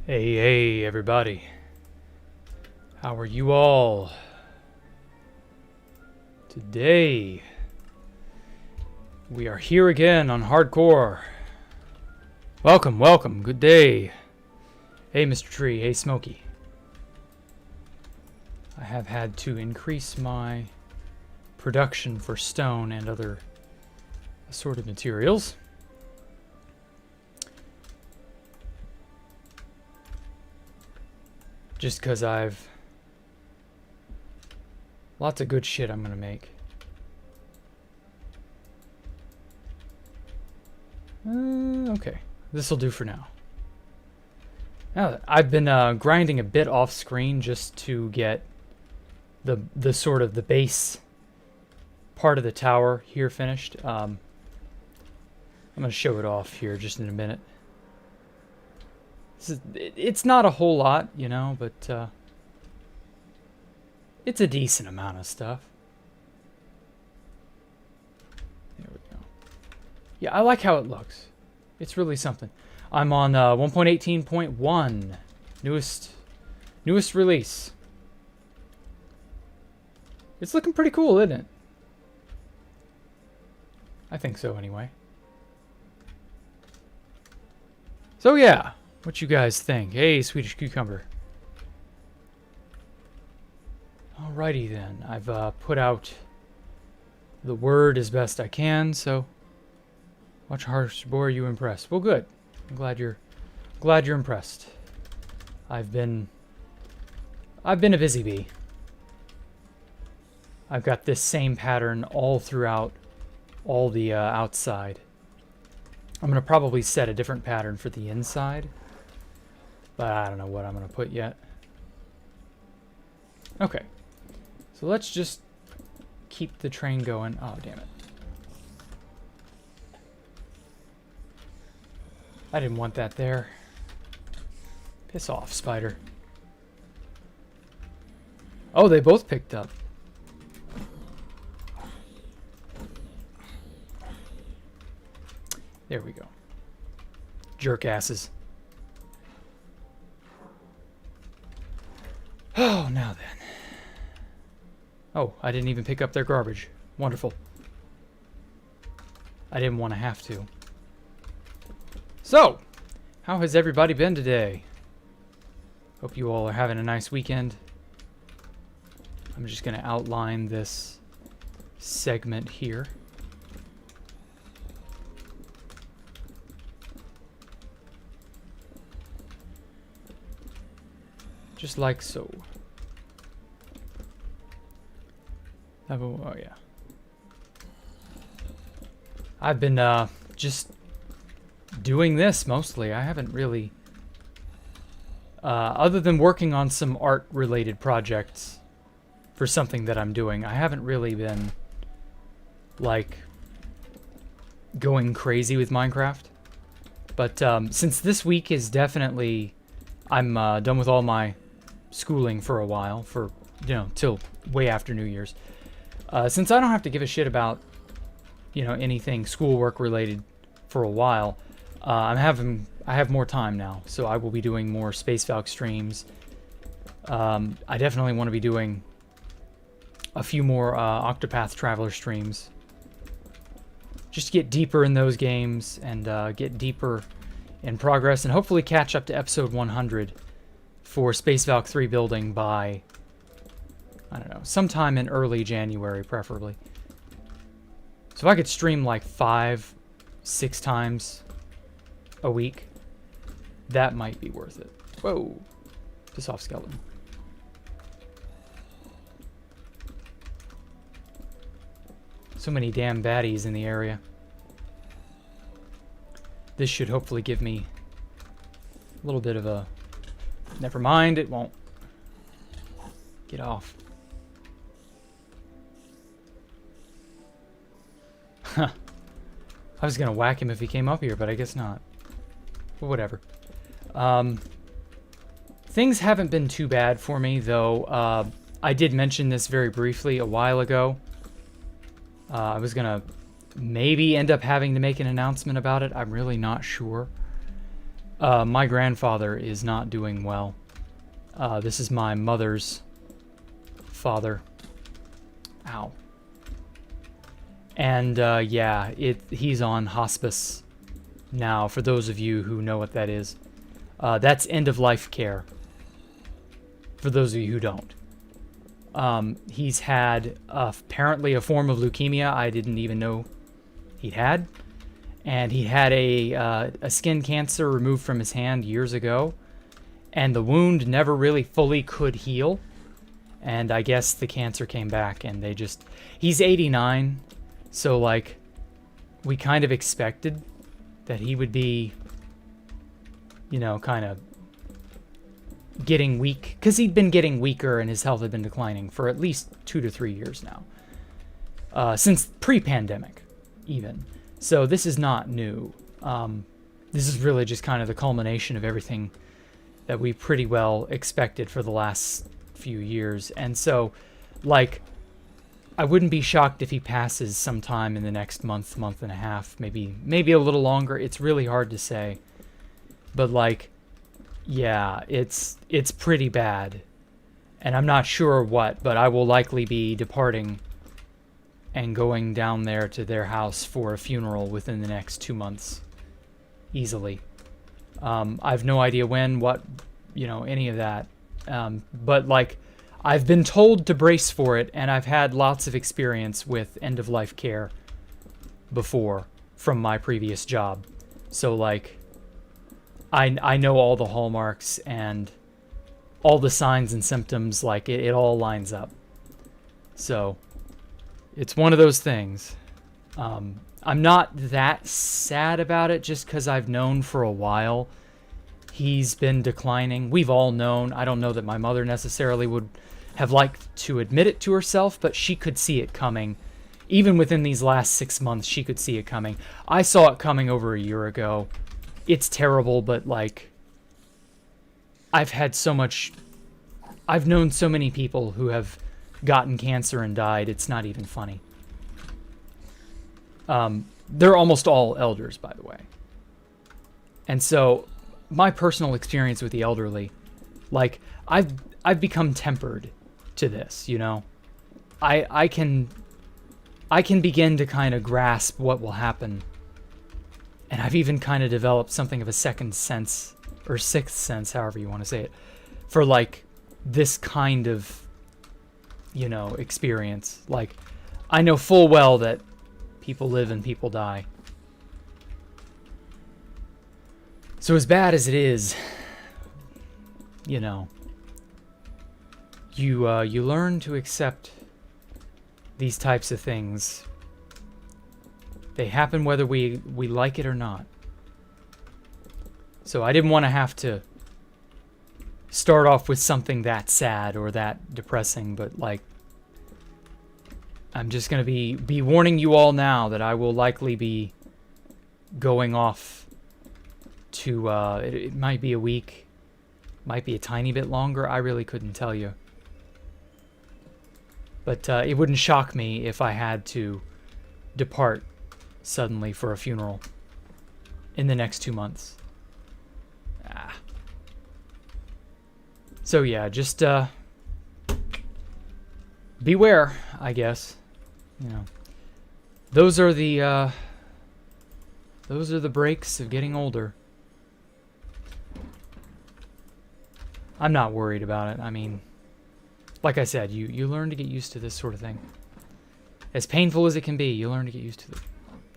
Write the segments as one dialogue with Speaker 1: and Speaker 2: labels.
Speaker 1: Hey, everybody. How are you all? Today, we are here again on Hardcore. Welcome. Good day. Hey, Mr. Tree. Hey, Smokey. I have had to increase my production for stone and other assorted materials. Just because I've lots of good shit I'm going to make. Okay. This will do for now. Now, I've been grinding a bit off screen just to get the sort of the base part of the tower here finished. I'm going to show it off here just in a minute. It's not a whole lot, you know, but it's a decent amount of stuff. There we go. Yeah, I like how it looks. It's really something. I'm on 1.18.1, newest release. It's looking pretty cool, isn't it? I think so, anyway. So yeah. What you guys think? Hey, Swedish Cucumber. Alrighty then. I've put out the word as best I can, so watch harsh boy, are you impressed? Well, good. I'm glad you're impressed. I've been a busy bee. I've got this same pattern all throughout all the outside. I'm gonna probably set a different pattern for the inside. But I don't know what I'm going to put yet. Okay. So let's just keep the train going. Oh, damn it. I didn't want that there. Piss off, spider. Oh, they both picked up. There we go. Jerk asses. Oh, now then. Oh, I didn't even pick up their garbage. Wonderful. I didn't want to have to. So, how has everybody been today? Hope you all are having a nice weekend. I'm just going to outline this segment here. Just like so. Oh, yeah. I've been just doing this mostly. I haven't really, other than working on some art-related projects for something that I'm doing, I haven't really been, like, going crazy with Minecraft. But since this week is definitely, I'm done with all my schooling for a while, for, you know, till way after New Year's. Since I don't have to give a shit about, you know, anything schoolwork related for a while, I have more time now, so I will be doing more Space Valk streams. I definitely want to be doing a few more Octopath Traveler streams, just to get deeper in those games and get deeper in progress, and hopefully catch up to episode 100 for Space Valk 3 building by, I don't know, sometime in early January, preferably. So if I could stream like 5-6 times a week, that might be worth it. Whoa. Piss off, skeleton. So many damn baddies in the area. This should hopefully give me a little bit of a... Never mind, it won't. Get off. Huh. I was gonna whack him if he came up here, but I guess not. But whatever. Things haven't been too bad for me, though. I did mention this very briefly a while ago. I was gonna maybe end up having to make an announcement about it. I'm really not sure. My grandfather is not doing well. This is my mother's father. Ow. And yeah, he's on hospice now, for those of you who know what that is. That's end-of-life care, for those of you who don't. He's had apparently a form of leukemia I didn't even know he had. And he had a skin cancer removed from his hand years ago. And the wound never really fully could heal. And I guess the cancer came back and they just... He's 89, so like, we kind of expected that he would be, you know, kind of getting weak. Because he'd been getting weaker and his health had been declining for at least 2 to 3 years now. Since pre-pandemic, even. So this is not new. This is really just kind of the culmination of everything that we pretty well expected for the last few years. And so, like, I wouldn't be shocked if he passes sometime in the next month and a half, maybe a little longer. It's really hard to say. But like, yeah, it's pretty bad. And I'm not sure what, but I will likely be departing and going down there to their house for a funeral within the next 2 months. Easily. I've no idea when, what, you know, any of that. But like, I've been told to brace for it, and I've had lots of experience with end-of-life care before from my previous job. So like, I know all the hallmarks and all the signs and symptoms, like it all lines up. So it's one of those things. I'm not that sad about it just because I've known for a while he's been declining. We've all known. I don't know that my mother necessarily would have liked to admit it to herself, but she could see it coming. Even within these last 6 months, she could see it coming. I saw it coming over a year ago. It's terrible, but like, I've known so many people who have gotten cancer and died, it's not even funny. They're almost all elders, by the way. And so, my personal experience with the elderly, like, I've become tempered to this, you know? I can begin to kind of grasp what will happen. And I've even kind of developed something of a second sense, or sixth sense, however you want to say it, for like this kind of, you know, experience. Like, I know full well that people live and people die. So as bad as it is, you know, you learn to accept these types of things. They happen whether we like it or not. So I didn't want to have to start off with something that sad or that depressing, but like, I'm just going to be warning you all now that I will likely be going off to, it might be a week, might be a tiny bit longer, I really couldn't tell you. But it wouldn't shock me if I had to depart suddenly for a funeral in the next 2 months. So yeah, just beware, I guess. You know, those are the breaks of getting older. I'm not worried about it. I mean, like I said, you learn to get used to this sort of thing. As painful as it can be, you learn to get used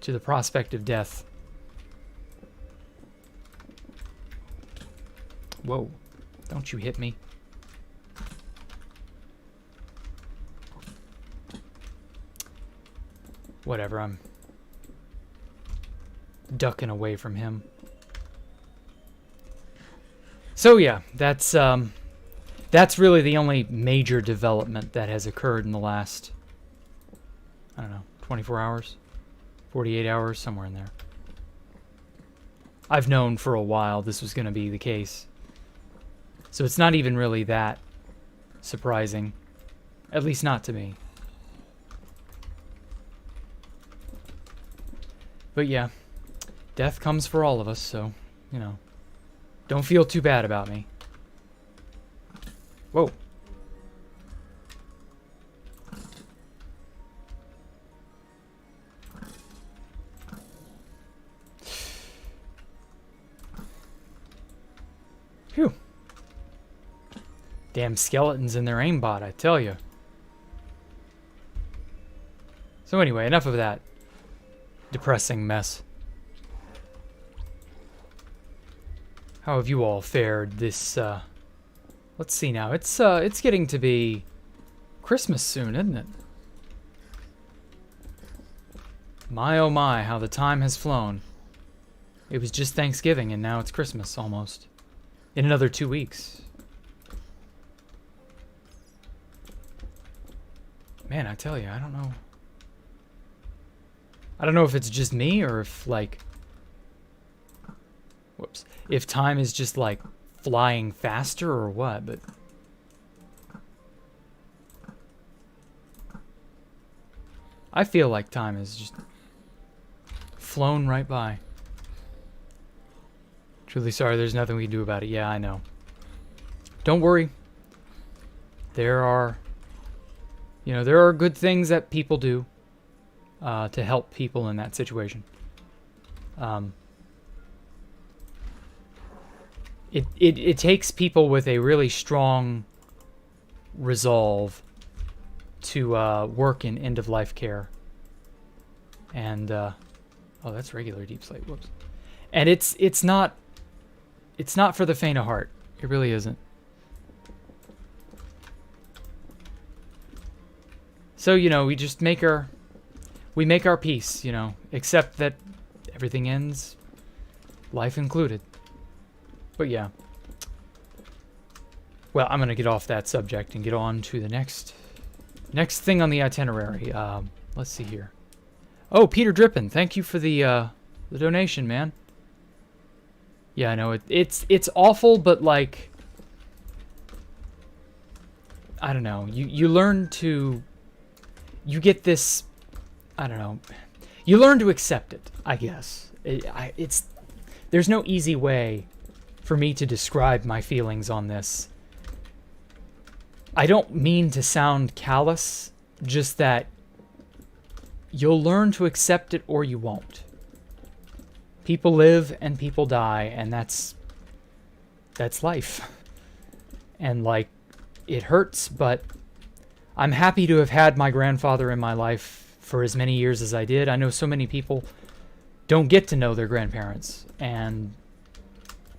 Speaker 1: to the prospect of death. Whoa, don't you hit me. Whatever, I'm ducking away from him. So yeah, that's really the only major development that has occurred in the last, I don't know, 24 hours, 48 hours, somewhere in there. I've known for a while this was going to be the case. So it's not even really that surprising, at least not to me. But yeah, death comes for all of us, so, you know, Don't feel too bad about me. Whoa. Phew. Damn skeletons in their aimbot, I tell you. So anyway, enough of that depressing mess. How have you all fared this, let's see now. It's getting to be Christmas soon, isn't it? My oh my, how the time has flown. It was just Thanksgiving and now it's Christmas almost. In another 2 weeks. Man, I tell you, I don't know. I don't know if it's just me or if, like... Whoops. If time is just, like, flying faster or what, but... I feel like time is just flown right by. Truly sorry, there's nothing we can do about it. Yeah, I know. Don't worry. There are, you know, there are good things that people do to help people in that situation. It takes people with a really strong resolve to work in end-of-life care. And, oh, that's regular deep slate. Whoops. And it's not for the faint of heart. It really isn't. So, you know, we just make our peace, you know, accept that everything ends, life included. But yeah. Well, I'm going to get off that subject and get on to the next thing on the itinerary. Let's see here. Oh, Peter Drippin, thank you for the donation, man. Yeah, I know it's awful, but like, I don't know. You learn to, you get this, I don't know. You learn to accept it, I guess. There's no easy way for me to describe my feelings on this. I don't mean to sound callous, just that you'll learn to accept it or you won't. People live and people die, and that's life. And like, it hurts, but I'm happy to have had my grandfather in my life for as many years as I did. I know so many people don't get to know their grandparents, and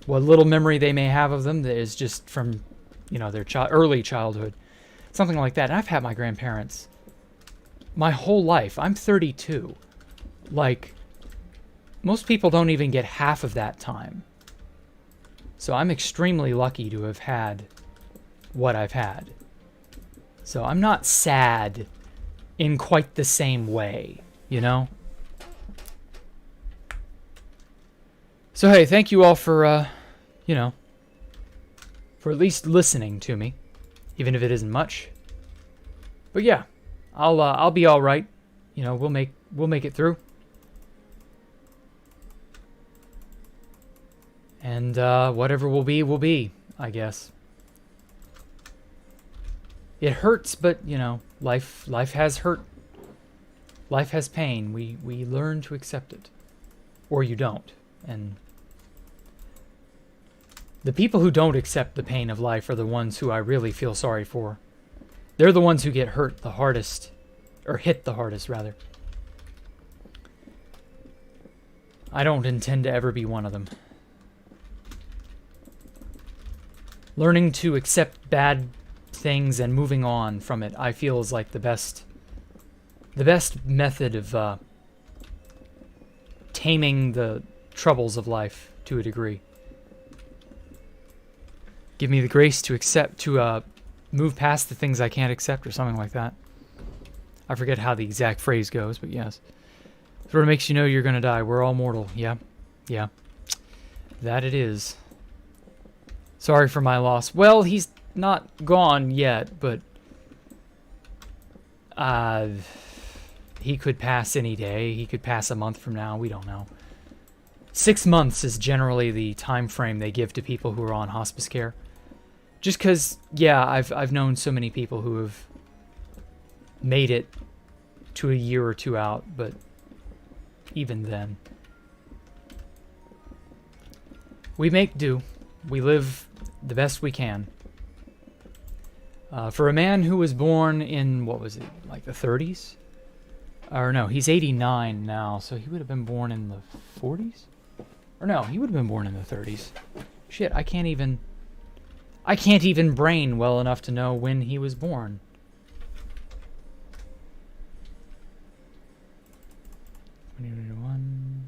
Speaker 1: what little memory they may have of them is just from, you know, their early childhood, something like that. And I've had my grandparents my whole life. I'm 32. Like, most people don't even get half of that time. So I'm extremely lucky to have had what I've had. So I'm not sad in quite the same way, you know? So hey, thank you all for, you know, for at least listening to me, even if it isn't much. But yeah, I'll be all right. You know, we'll make it through. And whatever will be, I guess. It hurts, but you know, life has hurt. Life has pain. We learn to accept it, or you don't. And the people who don't accept the pain of life are the ones who I really feel sorry for. They're the ones who get hurt the hardest, or hit the hardest, rather. I don't intend to ever be one of them. Learning to accept bad things and moving on from it, I feel, is like the best method of taming the troubles of life to a degree. Give me the grace to accept, to move past the things I can't accept, or something like that. I forget how the exact phrase goes, but yes. Sort of makes you know you're gonna die. We're all mortal. Yeah. Yeah. That it is. Sorry for my loss. Well, he's not gone yet, but he could pass any day. He could pass a month from now. We don't know. 6 months is generally the time frame they give to people who are on hospice care. Just because, yeah, I've known so many people who have made it to a year or two out, but even then. We make do. We live the best we can. For a man who was born in, what was it, like the 30s? Or no, he's 89 now, so he would have been born in the 40s? Or no, he would have been born in the 30s. Shit, I can't even brain well enough to know when he was born. '81,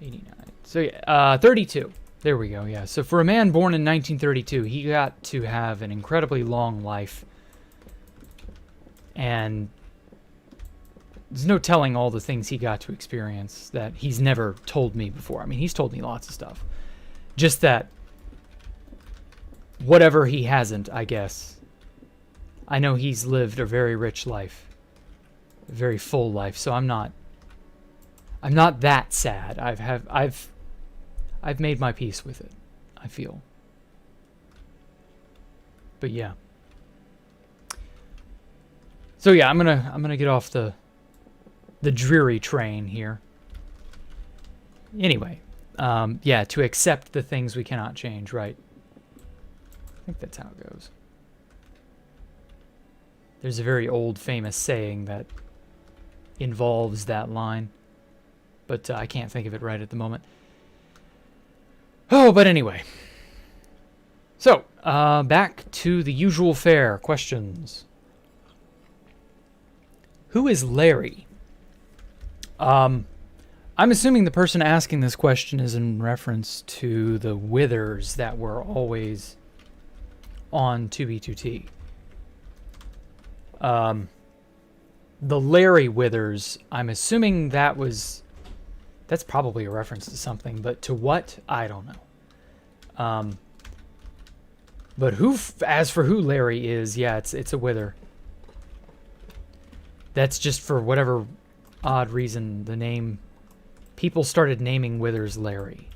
Speaker 1: 89. So yeah, 32. There we go. Yeah. So for a man born in 1932, he got to have an incredibly long life, and there's no telling all the things he got to experience that he's never told me before. I mean, he's told me lots of stuff. Just that whatever he hasn't, I guess. I know he's lived a very rich life, a very full life, so I'm not that sad. I've made my peace with it, I feel. But yeah. So yeah, I'm gonna get off the dreary train here. Anyway, yeah, to accept the things we cannot change, right? I think that's how it goes. There's a very old famous saying that involves that line, but I can't think of it right at the moment. Oh, but anyway. So, back to the usual fare. Questions. Who is Larry? I'm assuming the person asking this question is in reference to the withers that were always on 2B2T. The Larry withers, I'm assuming that's probably a reference to something, but to what? I don't know. But as for who Larry is, yeah, it's a wither. That's just for whatever odd reason the name, people started naming withers Larry.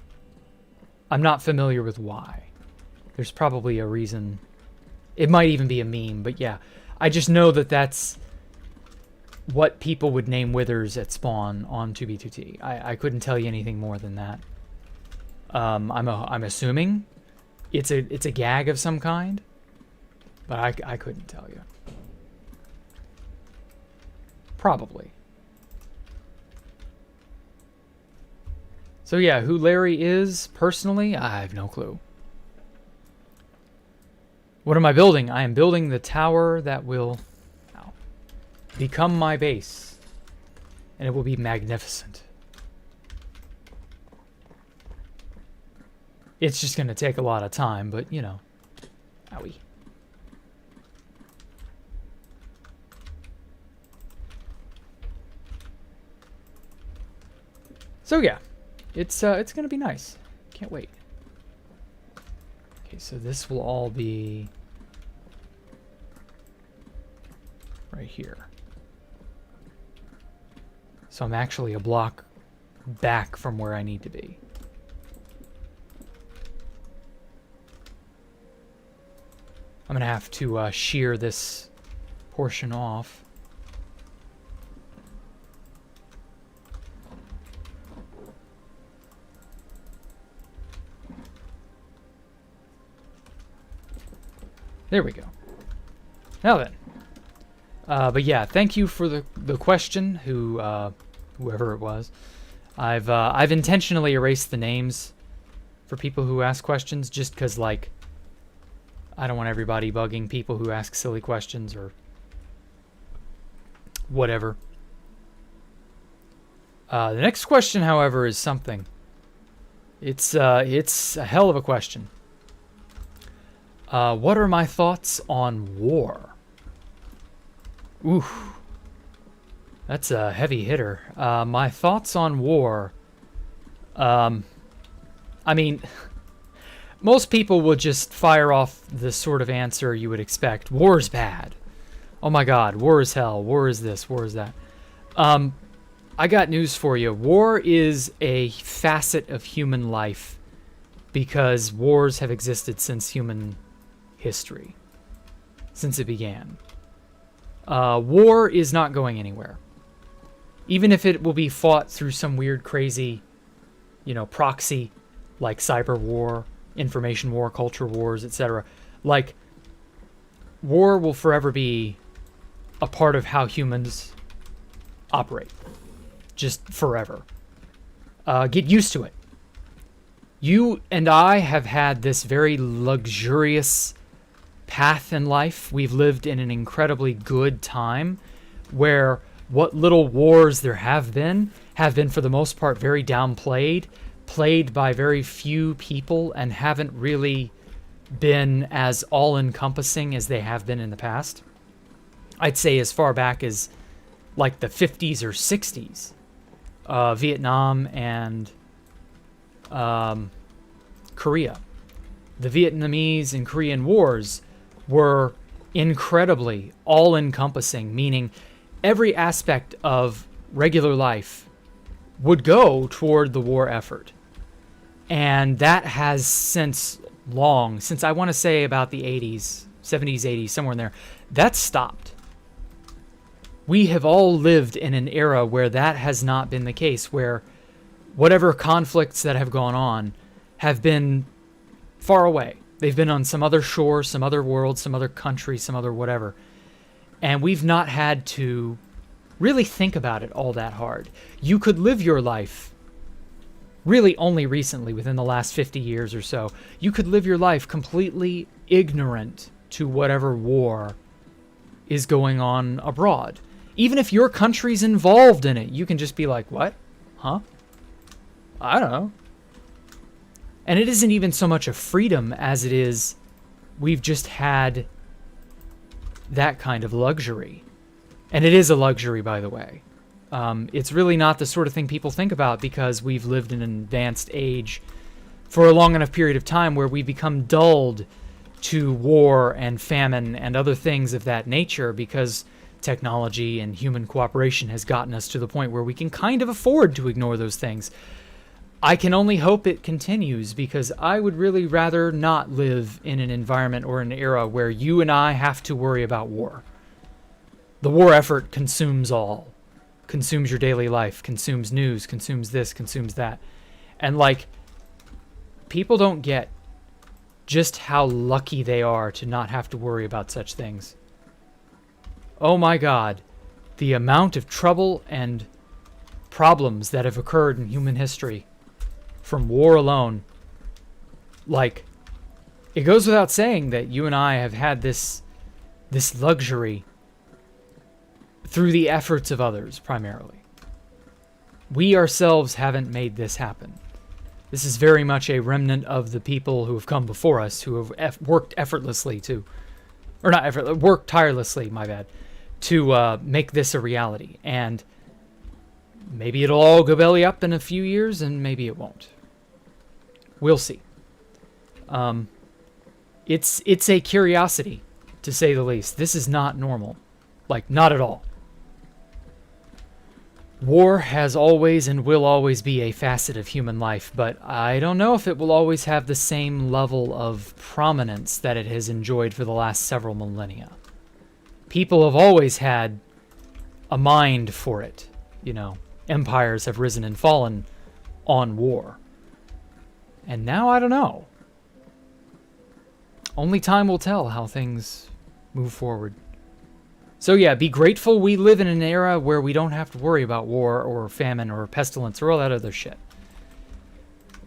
Speaker 1: I'm not familiar with why. There's probably a reason. It might even be a meme, but yeah. I just know that that's what people would name withers at spawn on 2B2T. I couldn't tell you anything more than that. I'm assuming it's a gag of some kind, but I couldn't tell you. Probably. So yeah, who Larry is personally, I have no clue. What am I building? I am building the tower that will become my base, and it will be magnificent. It's just going to take a lot of time, but you know, owie. So yeah, it's going to be nice. Can't wait. Okay, so this will all be right here. So I'm actually a block back from where I need to be. I'm going to have to shear this portion off. There we go. Now then. But yeah, thank you for the question, whoever it was. I've intentionally erased the names for people who ask questions, just because, like, I don't want everybody bugging people who ask silly questions or whatever. The next question, however, is something. It's a hell of a question. What are my thoughts on war? Oof. That's a heavy hitter. My thoughts on war. I mean, most people will just fire off the sort of answer you would expect. War's bad. Oh my god, war is hell. War is this, war is that. I got news for you. War is a facet of human life because wars have existed since human history, since it began. War is not going anywhere. Even if it will be fought through some weird, crazy, proxy, like cyber war, information war, culture wars, etc. Like, war will forever be a part of how humans operate. Just forever. Get used to it. You and I have had this very luxurious path in life. We've lived in an incredibly good time where what little wars there have been for the most part very downplayed, played by very few people, and haven't really been as all-encompassing as they have been in the past. I'd say as far back as like the 50s or 60s. Vietnam and Korea. The Vietnamese and Korean wars were incredibly all-encompassing, meaning every aspect of regular life would go toward the war effort. And that has since I want to say about the 80s, 70s, 80s, somewhere in there, that's stopped. We have all lived in an era where that has not been the case, where whatever conflicts that have gone on have been far away. They've been on some other shore, some other world, some other country, some other whatever. And we've not had to really think about it all that hard. You could live your life, really only recently, within the last 50 years or so, you could live your life completely ignorant to whatever war is going on abroad. Even if your country's involved in it, you can just be like, what? Huh? I don't know. And it isn't even so much a freedom as it is we've just had that kind of luxury. And it is a luxury, by the way. It's really not the sort of thing people think about because we've lived in an advanced age for a long enough period of time where we become dulled to war and famine and other things of that nature because technology and human cooperation has gotten us to the point where we can kind of afford to ignore those things. I can only hope it continues because I would really rather not live in an environment or an era where you and I have to worry about war. The war effort consumes all. Consumes your daily life, consumes news, consumes this, consumes that. And like, people don't get just how lucky they are to not have to worry about such things. Oh my God, the amount of trouble and problems that have occurred in human history from war alone. Like, it goes without saying that you and I have had this luxury through the efforts of others, primarily. We ourselves haven't made this happen. This is very much a remnant of the people who have come before us, who have worked effortlessly to, or not effortlessly, worked tirelessly, my bad, to make this a reality. And maybe it'll all go belly up in a few years, and maybe it won't. We'll see. It's a curiosity, to say the least. This is not normal. Like, not at all. War has always and will always be a facet of human life, but I don't know if it will always have the same level of prominence that it has enjoyed for the last several millennia. People have always had a mind for it. Empires have risen and fallen on war. And now I don't know. Only time will tell how things move forward. So yeah, be grateful we live in an era where we don't have to worry about war or famine or pestilence or all that other shit.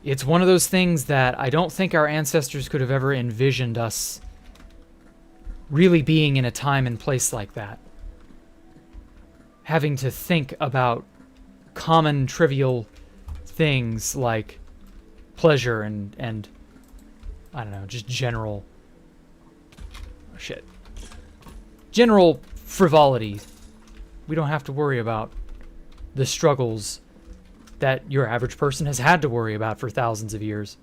Speaker 1: It's one of those things that I don't think our ancestors could have ever envisioned us really being in a time and place like that. Having to think about common trivial things like pleasure and I don't know, just general shit. General frivolity. We don't have to worry about the struggles that your average person has had to worry about for thousands of years.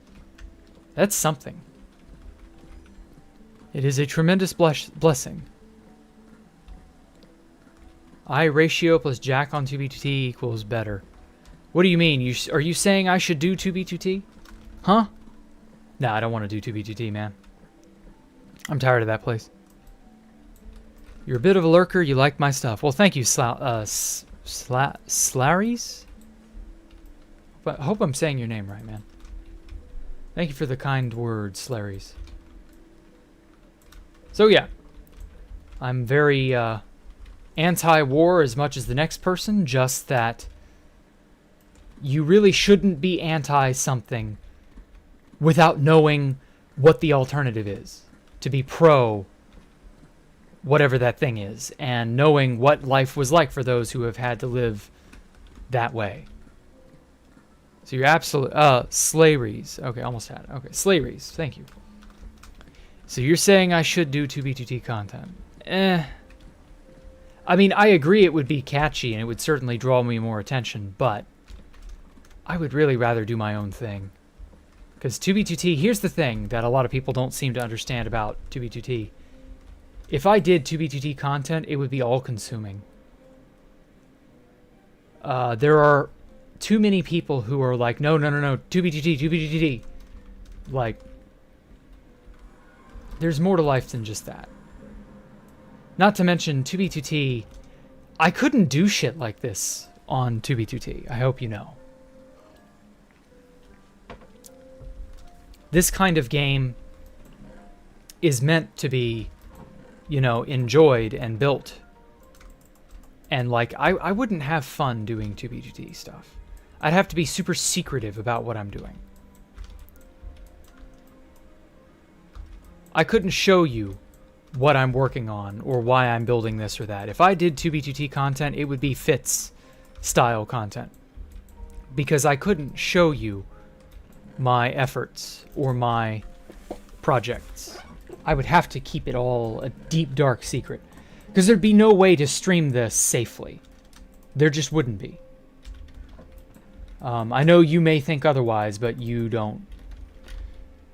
Speaker 1: That's something. It is a tremendous blessing. I ratio plus jack on 2b2t equals better. What do you mean? Are you saying I should do 2b2t? Huh? Nah, I don't want to do 2b2t, man. I'm tired of that place. You're a bit of a lurker. You like my stuff. Well, thank you, Slaries? I hope I'm saying your name right, man. Thank you for the kind words, Slaries. So, yeah. I'm very anti-war as much as the next person, just that you really shouldn't be anti-something without knowing what the alternative is. To be pro whatever that thing is, and knowing what life was like for those who have had to live that way. So you're absolute Slaries. Okay, almost had it. Okay, Slaries. Thank you. So you're saying I should do 2b2t content? I mean, I agree it would be catchy and it would certainly draw me more attention, but I would really rather do my own thing. Because 2b2t, here's the thing that a lot of people don't seem to understand about 2b2t. If I did 2b2t content, it would be all-consuming. There are too many people who are like, no, 2b2t, 2b2t. Like, there's more to life than just that. Not to mention, 2b2t, I couldn't do shit like this on 2b2t. I hope you know. This kind of game is meant to be, you know, enjoyed and built. And, like, I wouldn't have fun doing 2b2t stuff. I'd have to be super secretive about what I'm doing. I couldn't show you what I'm working on or why I'm building this or that. If I did 2b2t content, it would be Fitz style content. Because I couldn't show you my efforts or my projects. I would have to keep it all a deep, dark secret. Because there'd be no way to stream this safely. There just wouldn't be. I know you may think otherwise, but you don't.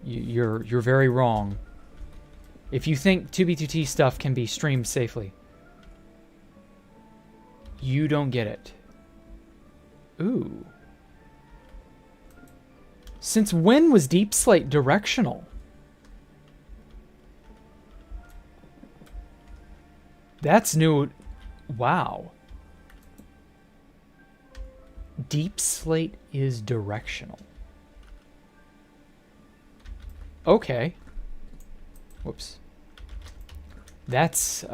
Speaker 1: You're very wrong. If you think 2b2t stuff can be streamed safely, you don't get it. Ooh. Since when was Deep Slate directional? That's new. Wow. Deep Slate is directional. Okay. Whoops. That's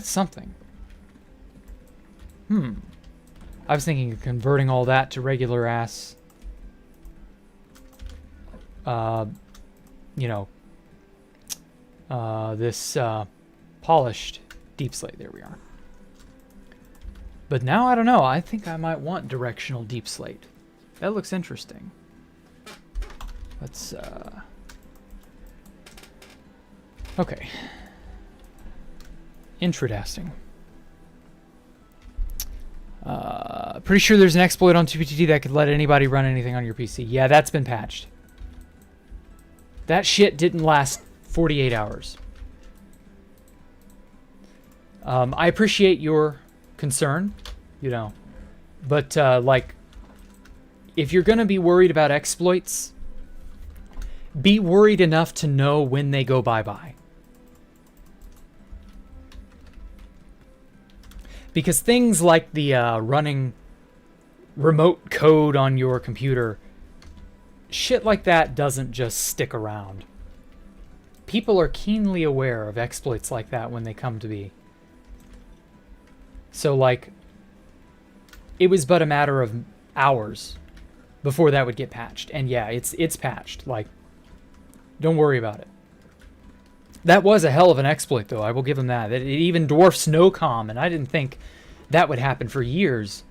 Speaker 1: something. I was thinking of converting all that to regular ass, you know, this polished Deep Slate. There we are. But now I don't know. I think I might want directional Deep Slate. That looks interesting. Let's okay. Interesting. Pretty sure there's an exploit on 2b2t that could let anybody run anything on your PC. Yeah, that's been patched. That shit didn't last 48 hours. I appreciate your concern, you know, but like, if you're gonna be worried about exploits, be worried enough to know when they go bye-bye. Because things like the running remote code on your computer, shit like that doesn't just stick around. People are keenly aware of exploits like that when they come to be. So, like, it was but a matter of hours before that would get patched. And yeah, it's patched. Like, don't worry about it. That was a hell of an exploit, though. I will give him that. It even dwarfs NOCOM, and I didn't think that would happen for years.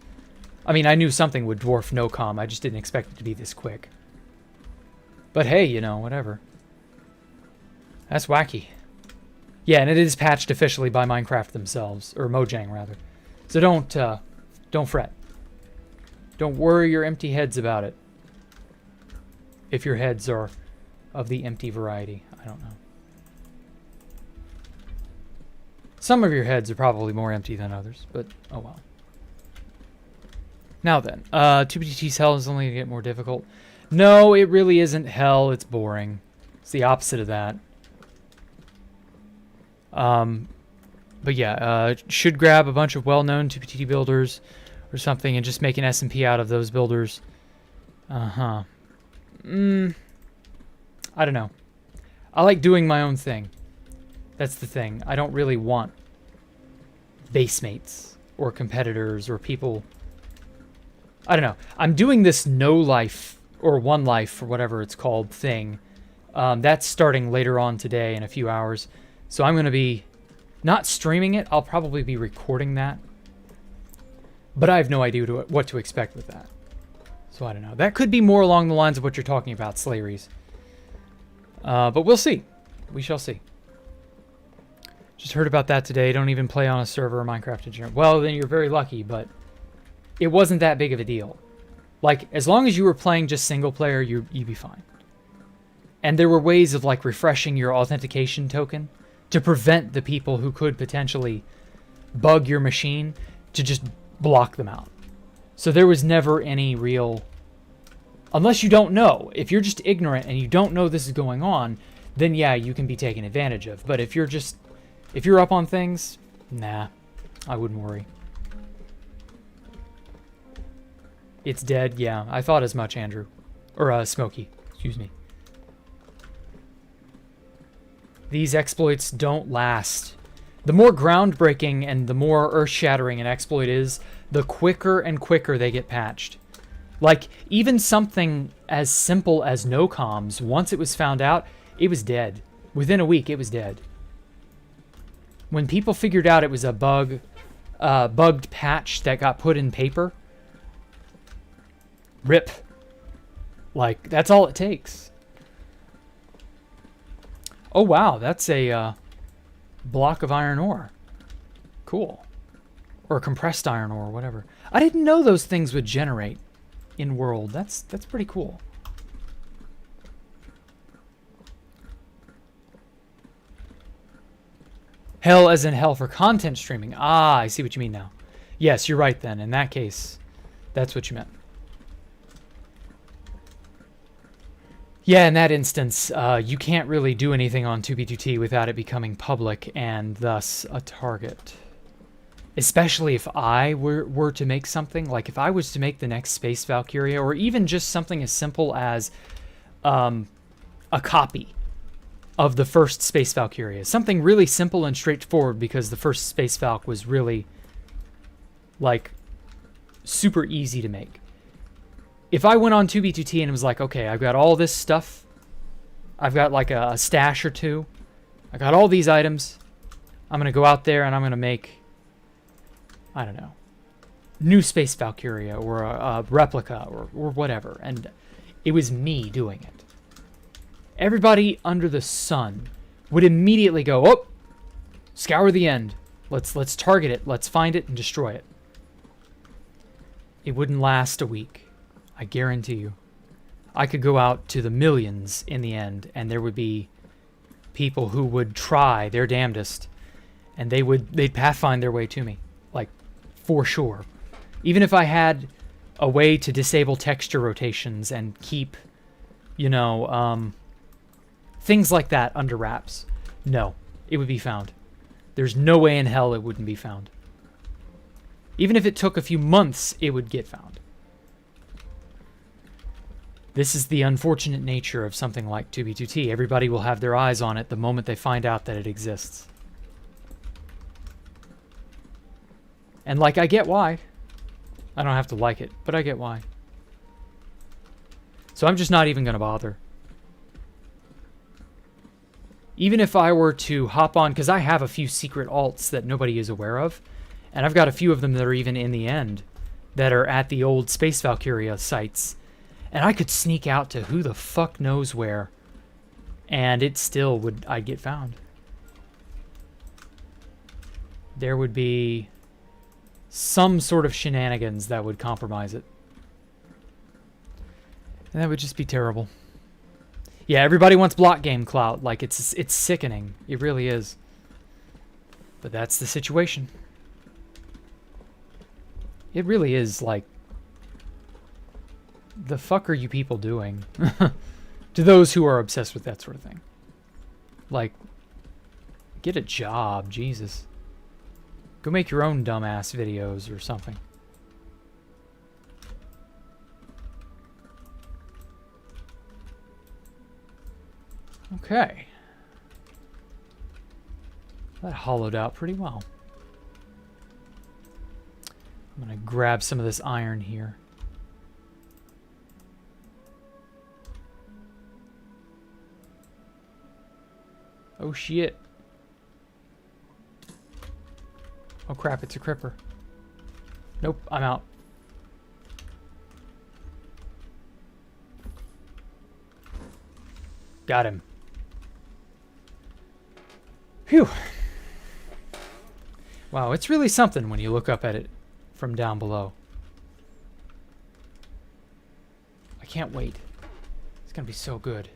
Speaker 1: I mean, I knew something would dwarf NOCOM. I just didn't expect it to be this quick. But hey, you know, whatever. That's wacky. Yeah, and it is patched officially by Minecraft themselves, or Mojang, rather. So don't fret. Don't worry your empty heads about it. If your heads are of the empty variety. I don't know. Some of your heads are probably more empty than others, but oh well. Now then, 2BTT's hell is only going to get more difficult. No, it really isn't hell. It's boring. It's the opposite of that. But yeah, should grab a bunch of well-known 2BTT builders or something and just make an SMP out of those builders. I don't know. I like doing my own thing. That's the thing. I don't really want basemates or competitors or people. I don't know. I'm doing this no life or one life or whatever it's called thing. That's starting later on today in a few hours. So I'm going to be not streaming it. I'll probably be recording that. But I have no idea what to expect with that. So I don't know. That could be more along the lines of what you're talking about, Slayeries. But we'll see. We shall see. Just heard about that today. Don't even play on a server of Minecraft Engineer. Well, then you're very lucky, but it wasn't that big of a deal. Like, as long as you were playing just single player, you'd be fine. And there were ways of, like, refreshing your authentication token to prevent the people who could potentially bug your machine to just block them out. So there was never any real... Unless you don't know. If you're just ignorant and you don't know this is going on, then yeah, you can be taken advantage of. But if you're just... If you're up on things, nah, I wouldn't worry. It's dead, yeah. I thought as much, Andrew. Or, Smokey. Excuse me. These exploits don't last. The more groundbreaking and the more earth-shattering an exploit is, the quicker and quicker they get patched. Like, even something as simple as no comms, once it was found out, it was dead. Within a week, it was dead. When people figured out it was a bugged patch that got put in paper, rip. Like, that's all it takes. Oh, wow, that's a block of iron ore. Cool. Or compressed iron ore, whatever. I didn't know those things would generate in world. That's pretty cool. Hell as in hell for content streaming. Ah, I see what you mean now. Yes, you're right then. In that case, that's what you meant. Yeah, in that instance, you can't really do anything on 2B2T without it becoming public and thus a target. Especially if I were to make something, like if I was to make the next Space Valkyria, or even just something as simple as a copy of the first Space Valkyria. Something really simple and straightforward, because the first Space Valk was really, like, super easy to make. If I went on 2B2T and was like, okay, I've got all this stuff. I've got like a stash or two. I got all these items. I'm going to go out there and I'm going to make, I don't know, new Space Valkyria or a replica or whatever. And it was me doing it. Everybody under the sun would immediately go, oh, scour the end. Let's target it. Let's find it and destroy it. It wouldn't last a week. I guarantee you. I could go out to the millions in the end, and there would be people who would try their damnedest, and they'd pathfind their way to me, like, for sure. Even if I had a way to disable texture rotations and keep, you know, things like that under wraps, no, it would be found. There's no way in hell it wouldn't be found. Even if it took a few months, it would get found. This is the unfortunate nature of something like 2B2T. Everybody will have their eyes on it the moment they find out that it exists. And, like, I get why. I don't have to like it, but I get why. So I'm just not even going to bother. Even if I were to hop on, because I have a few secret alts that nobody is aware of, and I've got a few of them that are even in the end, that are at the old Space Valkyria sites. And I could sneak out to who the fuck knows where, and it still would, I'd get found. There would be some sort of shenanigans that would compromise it. And that would just be terrible. Yeah, everybody wants block game clout. Like, it's sickening. It really is. But that's the situation. It really is like, the fuck are you people doing? To those who are obsessed with that sort of thing. Like, get a job, Jesus. Go make your own dumbass videos or something. Okay. That hollowed out pretty well. I'm going to grab some of this iron here. Oh shit. Oh crap, it's a cripper. Nope, I'm out. Got him. Phew. Wow, it's really something when you look up at it from down below. I can't wait. It's gonna be so good.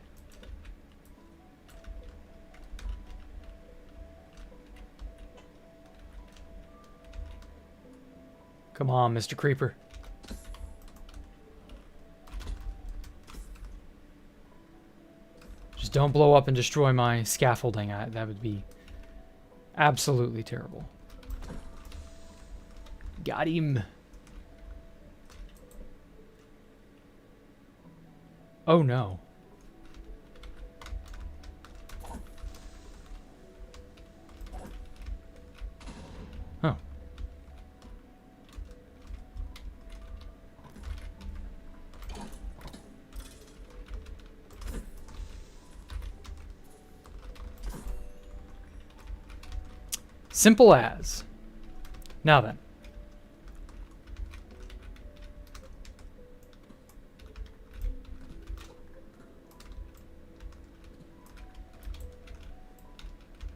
Speaker 1: Come on, Mr. Creeper. Just don't blow up and destroy my scaffolding. That would be absolutely terrible. Got him. Oh no. Oh. Simple as. Now then.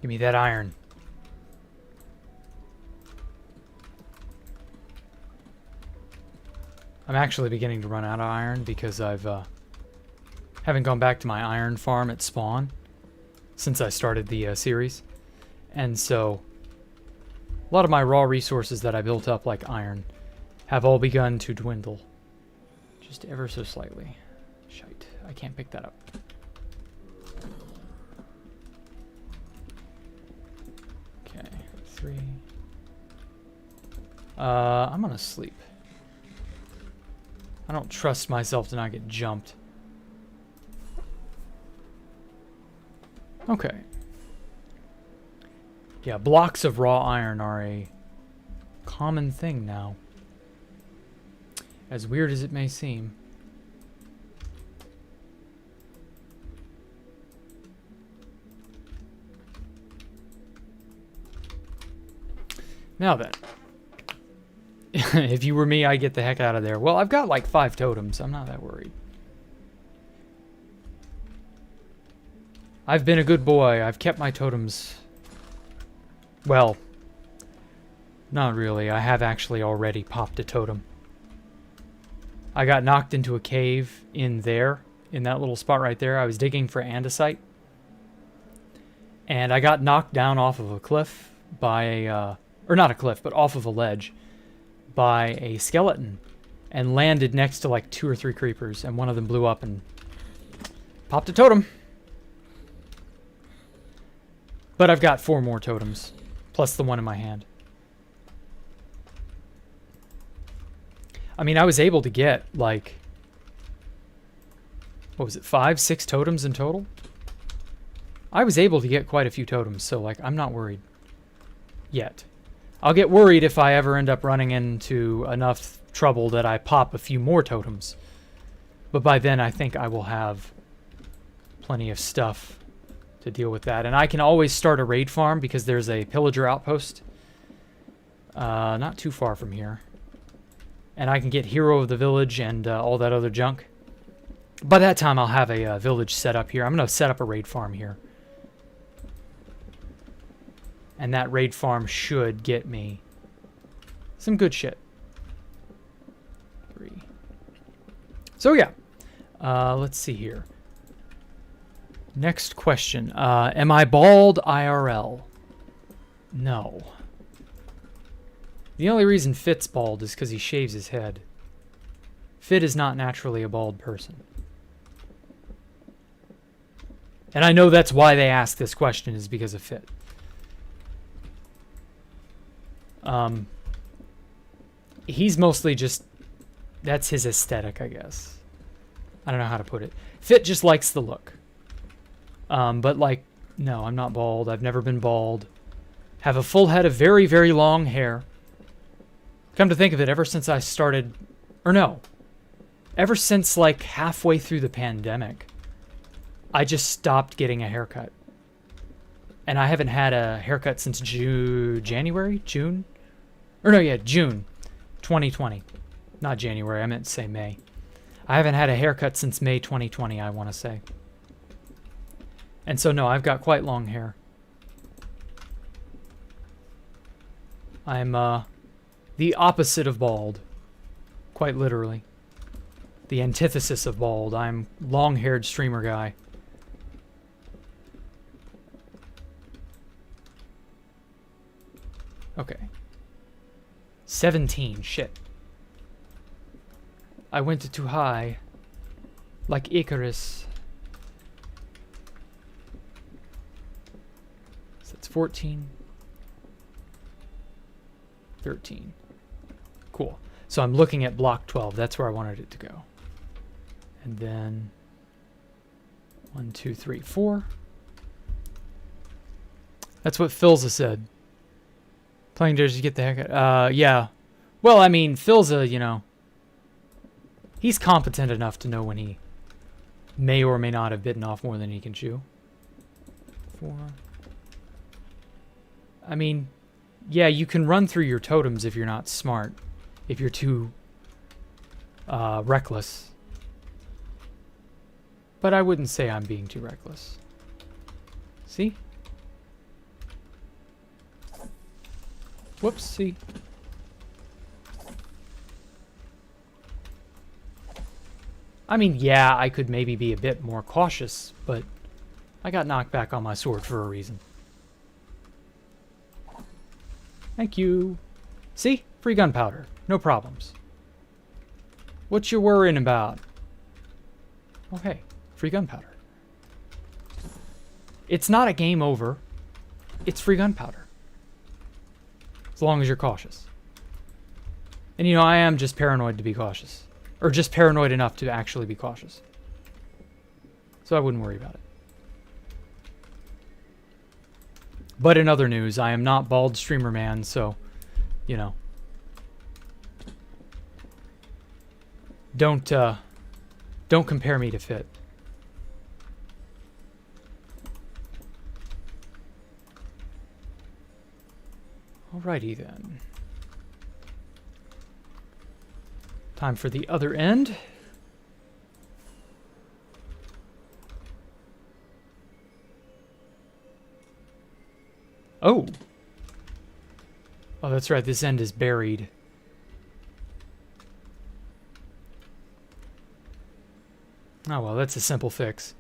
Speaker 1: Give me that iron. I'm actually beginning to run out of iron because I've haven't gone back to my iron farm at spawn since I started the series. And so a lot of my raw resources that I built up, like iron, have all begun to dwindle. Just ever so slightly. Shite, I can't pick that up. Okay, 3. I'm gonna sleep. I don't trust myself to not get jumped. Okay. Yeah, blocks of raw iron are a common thing now. As weird as it may seem. Now then. If you were me, I'd get the heck out of there. Well, I've got like 5 totems. I'm not that worried. I've been a good boy. I've kept my totems. Well, not really. I have actually already popped a totem. I got knocked into a cave in there, in that little spot right there. I was digging for andesite. And I got knocked down off of a cliff by a, or not a cliff, but off of a ledge by a skeleton and landed next to like 2 or 3 creepers, and one of them blew up and popped a totem. But I've got 4 more totems, plus the one in my hand. I mean, I was able to get like, what was it, 5, 6 totems in total? I was able to get quite a few totems, so like, I'm not worried yet. I'll get worried if I ever end up running into enough trouble that I pop a few more totems. But by then, I think I will have plenty of stuff to deal with that. And I can always start a raid farm because there's a pillager outpost not too far from here. And I can get hero of the village and all that other junk. By that time, I'll have a village set up here. I'm going to set up a raid farm here. And that raid farm should get me some good shit. 3. So yeah, let's see here. Next question. Am I bald IRL? No. The only reason Fit's bald is because he shaves his head. Fit is not naturally a bald person. And I know that's why they asked this question, is because of Fit. He's mostly just... That's his aesthetic, I guess. I don't know how to put it. Fit just likes the look. But like, no, I'm not bald. I've never been bald. Have a full head of very, very long hair. Come to think of it, ever since I started... Or no. Ever since like halfway through the pandemic, I just stopped getting a haircut. And I haven't had a haircut since January? June? Or no, yeah, June 2020. Not January, I meant to say May. I haven't had a haircut since May 2020, I want to say. And so, no, I've got quite long hair. I'm, the opposite of bald. Quite literally. The antithesis of bald. I'm long-haired streamer guy. Okay. 17, shit. I went too high. Like Icarus. So that's 14. 13. Cool. So I'm looking at block 12. That's where I wanted it to go. And then 1, 2, 3, 4. That's what Philza said. Playing dares you get the haircut. Yeah. Well, I mean, Philza, you know, he's competent enough to know when he may or may not have bitten off more than he can chew. 4. I mean, yeah, you can run through your totems if you're not smart. If you're too reckless. But I wouldn't say I'm being too reckless. See? Whoops, see? I mean, yeah, I could maybe be a bit more cautious, but I got knocked back on my sword for a reason. Thank you. See? Free gunpowder. No problems. What you worrying about? Okay, free gunpowder. It's not a game over. It's free gunpowder. As long as you're cautious. And you know, I am just paranoid to be cautious. Or just paranoid enough to actually be cautious. So I wouldn't worry about it. But in other news, I am not bald streamer man, so, you know. Don't compare me to Fit. Alrighty then. Time for the other end. Oh! Oh, that's right, this end is buried. Oh well, that's a simple fix.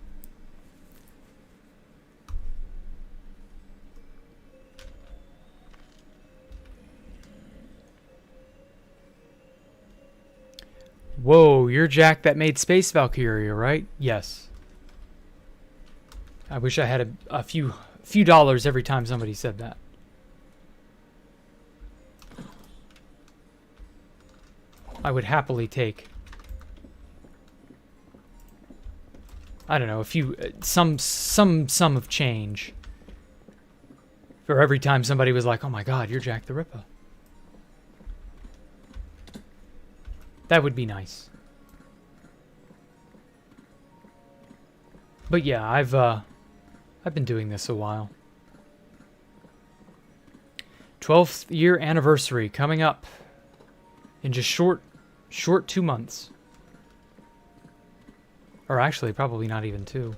Speaker 1: Whoa, you're Jack that made Space Valkyria, right? Yes. I wish I had a few dollars every time somebody said that. I would happily take, I don't know, a few, some sum of change for every time somebody was like, oh my god, you're Jack the Ripper. That would be nice. But yeah, I've been doing this a while. 12th year anniversary coming up in just short 2 months. Or actually, probably not even 2.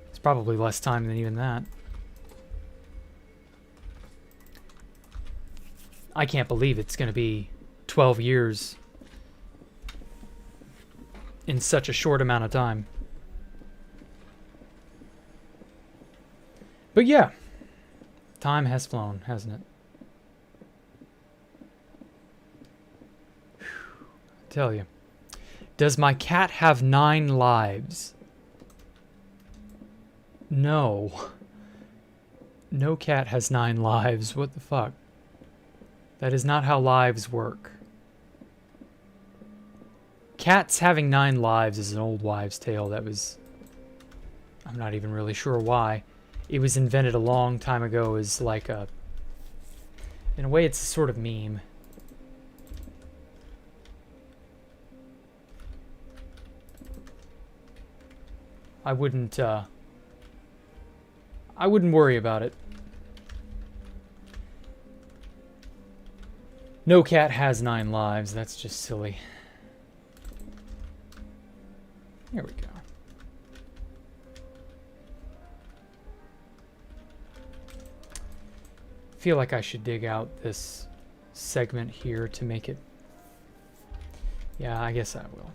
Speaker 1: It's probably less time than even that. I can't believe it's going to be 12 years in such a short amount of time. But yeah, Time has flown, hasn't it? Whew. I tell you. Does my cat have 9 lives? No. No cat has 9 lives. What the fuck? That is not how lives work. Cats having 9 lives is an old wives' tale that was... I'm not even really sure why. It was invented a long time ago as like a... In a way, it's a sort of meme. I wouldn't worry about it. No cat has 9 lives. That's just silly. There we go. Feel like I should dig out this segment here to make it... Yeah, I guess I will.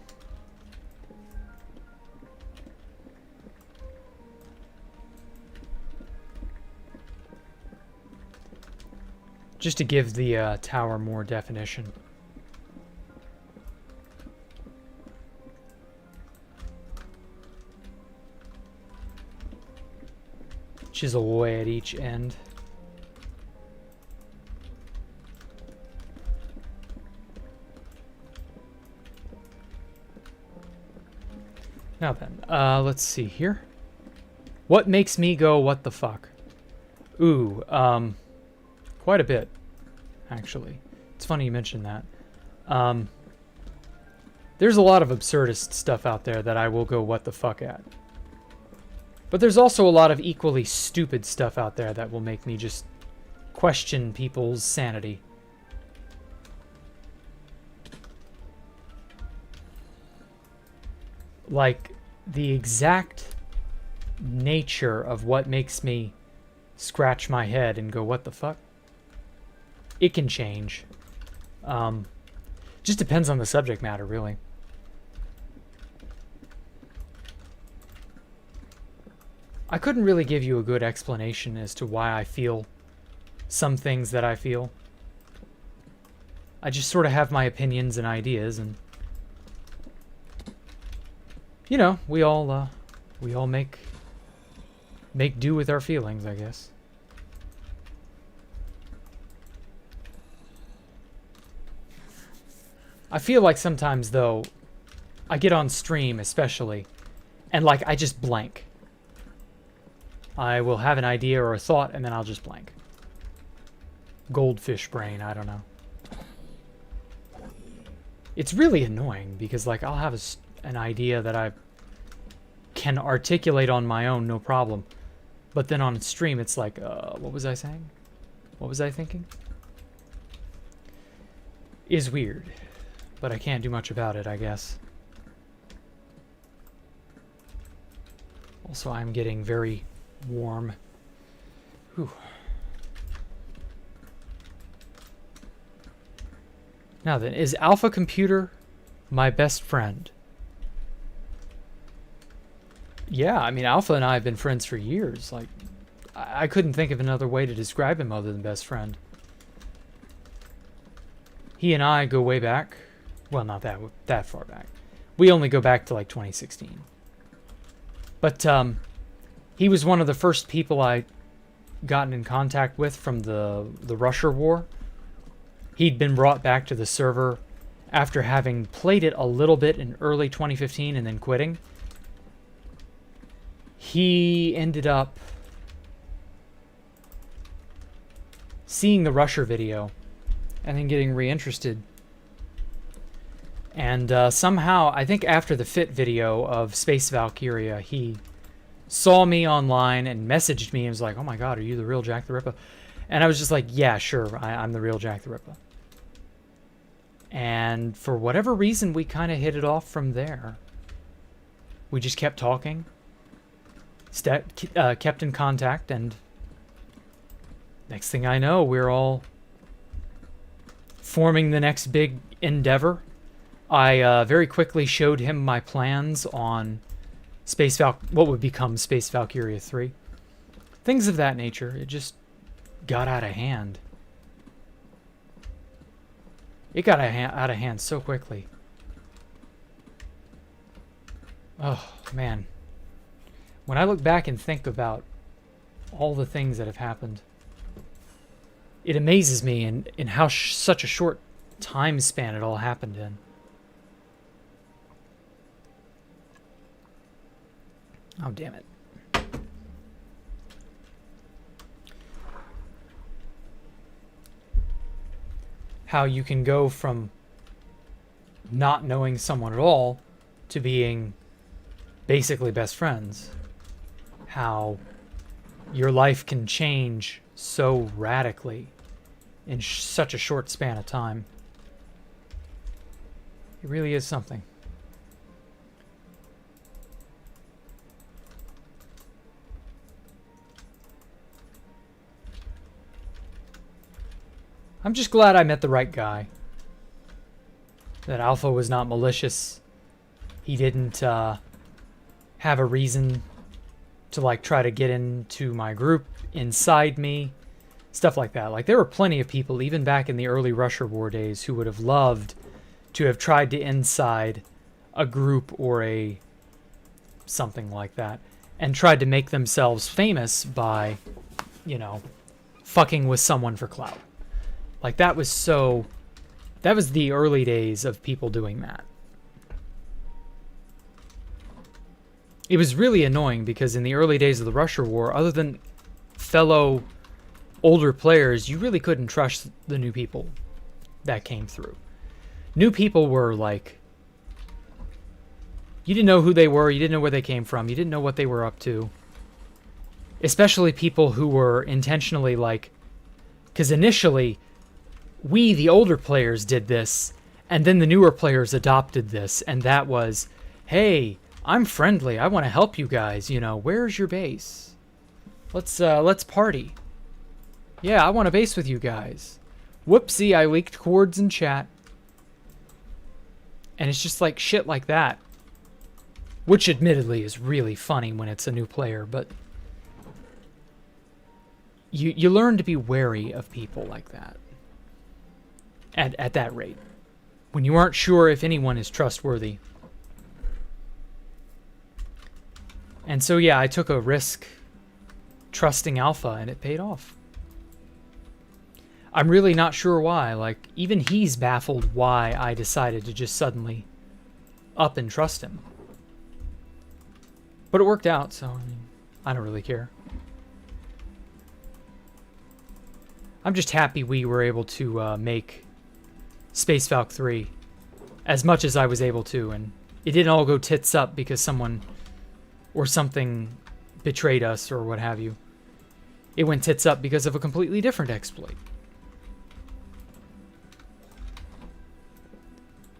Speaker 1: Just to give the tower more definition. Chisel away at each end. Now then, let's see here. What makes me go, what the fuck? Ooh, quite a bit, actually. It's funny you mentioned that. There's a lot of absurdist stuff out there that I will go what the fuck at. But there's also a lot of equally stupid stuff out there that will make me just question people's sanity. Like, the exact nature of what makes me scratch my head and go, what the fuck? It can change. Just depends on the subject matter, really. I couldn't really give you a good explanation as to why I feel some things that I feel. I just sort of have my opinions and ideas, and you know, we all make do with our feelings, I guess. I feel like sometimes, though, I get on stream, especially, and like I just blank. I will have an idea or a thought, and then I'll just blank. Goldfish brain, I don't know. It's really annoying because, like, I'll have an idea that I can articulate on my own, no problem. But then on stream, it's like, what was I saying? What was I thinking? Is weird, but I can't do much about it, I guess. Also, I'm getting very warm. Whew. Now then, is Alpha Computer my best friend? Yeah, I mean, Alpha and I have been friends for years. Like, I couldn't think of another way to describe him other than best friend. He and I go way back. Well, not that far back. We only go back to like 2016. But he was one of the first people I gotten in contact with from the Russia war. He'd been brought back to the server after having played it a little bit in early 2015 and then quitting. He ended up seeing the Russia video and then getting reinterested. And somehow, I think after the Fit video of Space Valkyria, he saw me online and messaged me and was like, oh my god, are you the real Jack the Ripper? And I was just like, yeah, sure, I'm the real Jack the Ripper. And for whatever reason, we kind of hit it off from there. We just kept talking, kept in contact, and next thing I know, we're all forming the next big endeavor. I very quickly showed him my plans on what would become Space Valkyria 3. Things of that nature. It just got out of hand. It got out of hand so quickly. Oh, man. When I look back and think about all the things that have happened, it amazes me in how such a short time span it all happened in. Oh, damn it. How you can go from not knowing someone at all to being basically best friends. How your life can change so radically in such a short span of time. It really is something. I'm just glad I met the right guy. That Alpha was not malicious. He didn't have a reason to like try to get into my group inside me. Stuff like that. Like there were plenty of people, even back in the early Russia War days, who would have loved to have tried to inside a group or a something like that. And tried to make themselves famous by, you know, fucking with someone for clout. Like that was the early days of people doing that. It was really annoying because in the early days of the Russia War, other than fellow older players, you really couldn't trust the new people that came through. New people were like, you didn't know who they were, you didn't know where they came from, you didn't know what they were up to. Especially people who were intentionally like, because initially, we, the older players, did this, and then the newer players adopted this, and that was, hey, I'm friendly, I want to help you guys, you know, where's your base? Let's party. Yeah, I want a base with you guys. Whoopsie, I leaked chords in chat. And it's just like shit like that. Which admittedly is really funny when it's a new player, but you learn to be wary of people like that. At that rate. When you aren't sure if anyone is trustworthy. And so yeah, I took a risk trusting Alpha and it paid off. I'm really not sure why. Like, even he's baffled why I decided to just suddenly up and trust him. But it worked out, so I mean, I don't really care. I'm just happy we were able to make Space Falcon 3 as much as I was able to, and it didn't all go tits up because someone or something betrayed us or what have you. It went tits up because of a completely different exploit.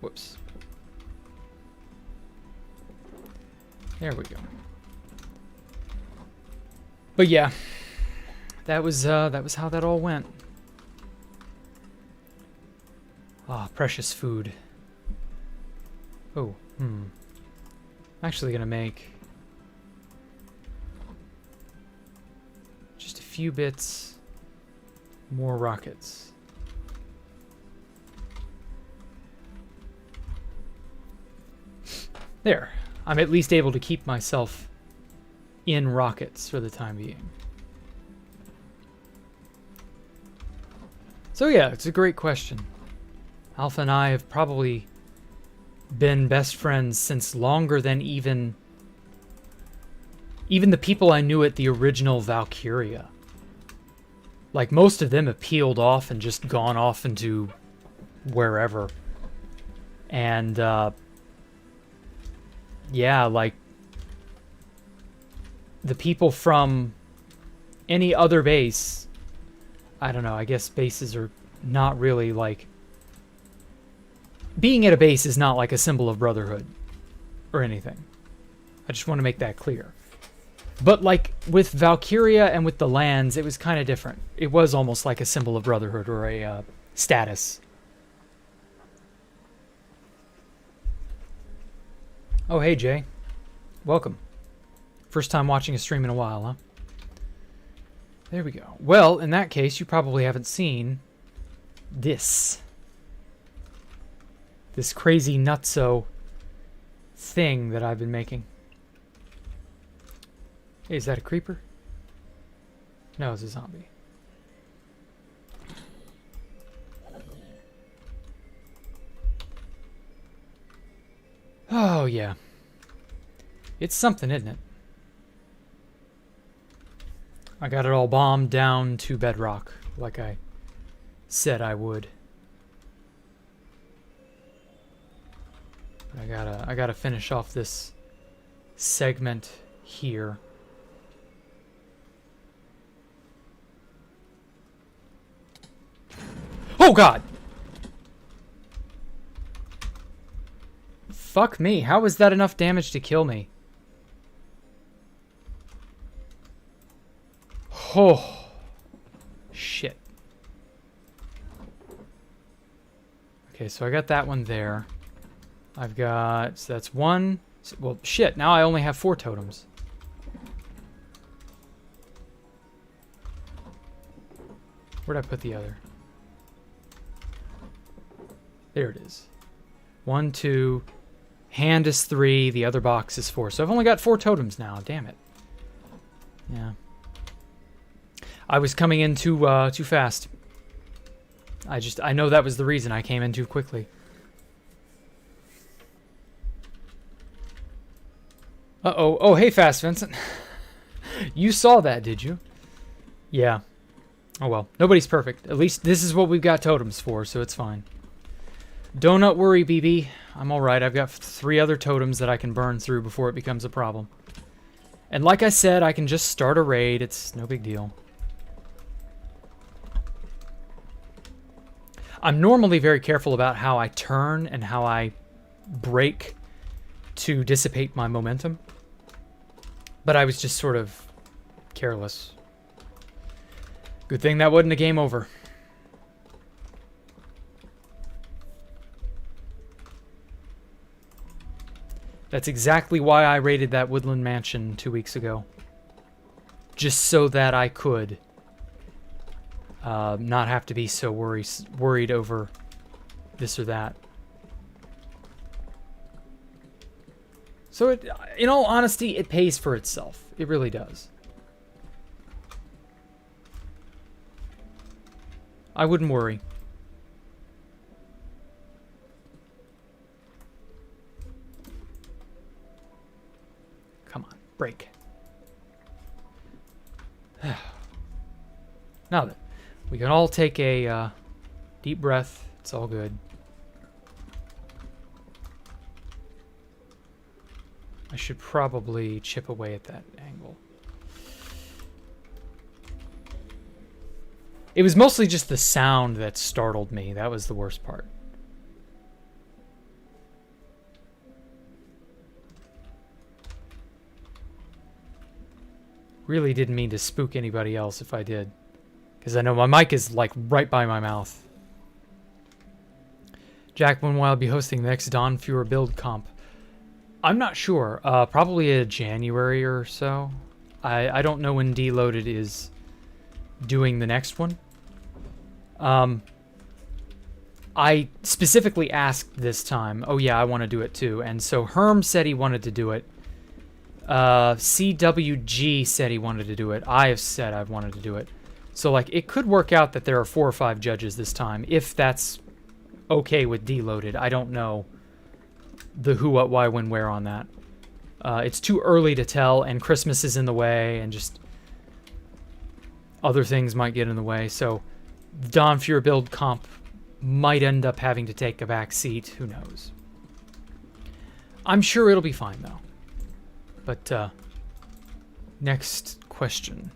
Speaker 1: Whoops. There we go. But yeah, that was how that all went. Ah, precious food. Oh, I'm actually gonna make just a few bits more rockets. There. I'm at least able to keep myself in rockets for the time being. So yeah, it's a great question. Alpha and I have probably been best friends since longer than even the people I knew at the original Valkyria. Like, most of them have peeled off and just gone off into wherever. And, yeah, like, the people from any other base, I don't know, I guess bases are not really, like, being at a base is not like a symbol of brotherhood or anything. I just want to make that clear. But like with Valkyria and with the lands, it was kind of different. It was almost like a symbol of brotherhood or a status. Oh, hey, Jay. Welcome. First time watching a stream in a while, huh? There we go. Well, in that case, you probably haven't seen this. This crazy nutso thing that I've been making. Hey, is that a creeper? No, it's a zombie. Oh, yeah. It's something, isn't it? I got it all bombed down to bedrock, like I said I would. But I gotta finish off this segment here. Oh God! Fuck me, how was that enough damage to kill me? Oh, shit. Okay, so I got that one there. I've got, so that's one. Well, shit, now I only have 4 totems. Where'd I put the other? There it is. 1, 2. Hand is 3. The other box is 4. So I've only got 4 totems now. Damn it. Yeah. I was coming in too fast. I know that was the reason I came in too quickly. Uh-oh. Oh, hey, Fast Vincent. You saw that, did you? Yeah. Oh, well. Nobody's perfect. At least this is what we've got totems for, so it's fine. Don't worry, BB. I'm alright. I've got 3 other totems that I can burn through before it becomes a problem. And like I said, I can just start a raid. It's no big deal. I'm normally very careful about how I turn and how I brake to dissipate my momentum. But I was just sort of careless. Good thing that wasn't a game over. That's exactly why I raided that woodland mansion 2 weeks ago. Just so that I could not have to be so worried over this or that. So, in all honesty, it pays for itself. It really does. I wouldn't worry. Come on, break. Now then, we can all take a deep breath. It's all good. I should probably chip away at that angle. It was mostly just the sound that startled me. That was the worst part. Really didn't mean to spook anybody else if I did. Because I know my mic is like right by my mouth. Jack, when will I be hosting the next Dawn Fewer build comp? I'm not sure. Probably a January or so. I don't know when Deloaded is doing the next one. I specifically asked this time, oh yeah, I want to do it too. And so Herm said he wanted to do it. CWG said he wanted to do it. I have said I've wanted to do it. So like it could work out that there are 4 or 5 judges this time, if that's okay with Deloaded. I don't know the who, what, why, when, where on that. It's too early to tell, and Christmas is in the way, and just other things might get in the way. So Dawn Fear build comp might end up having to take a back seat. Who knows? I'm sure it'll be fine though. But next question.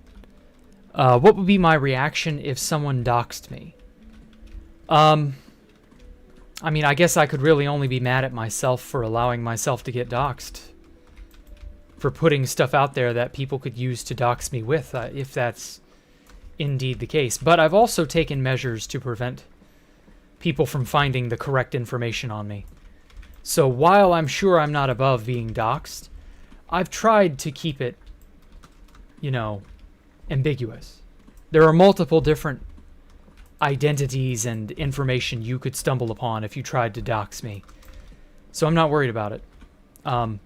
Speaker 1: What would be my reaction if someone doxed me? I mean, I guess I could really only be mad at myself for allowing myself to get doxed. For putting stuff out there that people could use to dox me with, if that's indeed the case. But I've also taken measures to prevent people from finding the correct information on me. So while I'm sure I'm not above being doxed, I've tried to keep it, you know, ambiguous. There are multiple different identities and information you could stumble upon if you tried to dox me. So I'm not worried about it. The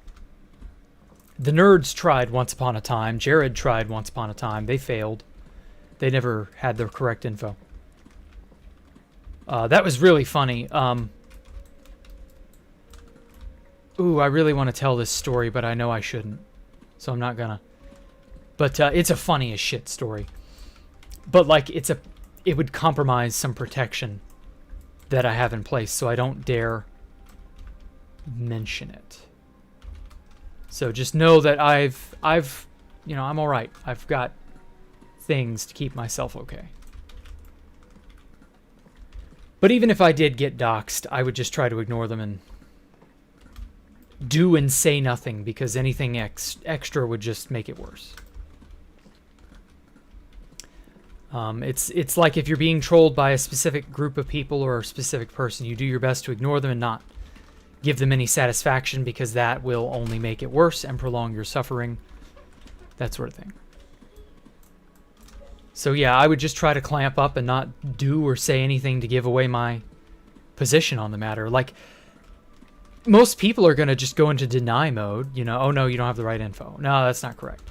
Speaker 1: nerds tried once upon a time. Jared tried once upon a time. They failed. They never had the correct info. That was really funny. Ooh, I really want to tell this story, but I know I shouldn't. So I'm not gonna. But it's a funny as shit story. But like it would compromise some protection that I have in place, so I don't dare mention it. So just know that I've I'm all right. I've got things to keep myself okay. But even if I did get doxxed, I would just try to ignore them and do and say nothing, because anything extra would just make it worse. It's like if you're being trolled by a specific group of people or a specific person, you do your best to ignore them and not give them any satisfaction, because that will only make it worse and prolong your suffering, that sort of thing. So yeah, I would just try to clamp up and not do or say anything to give away my position on the matter. Like, most people are going to just go into deny mode, oh no, you don't have the right info. No, that's not correct.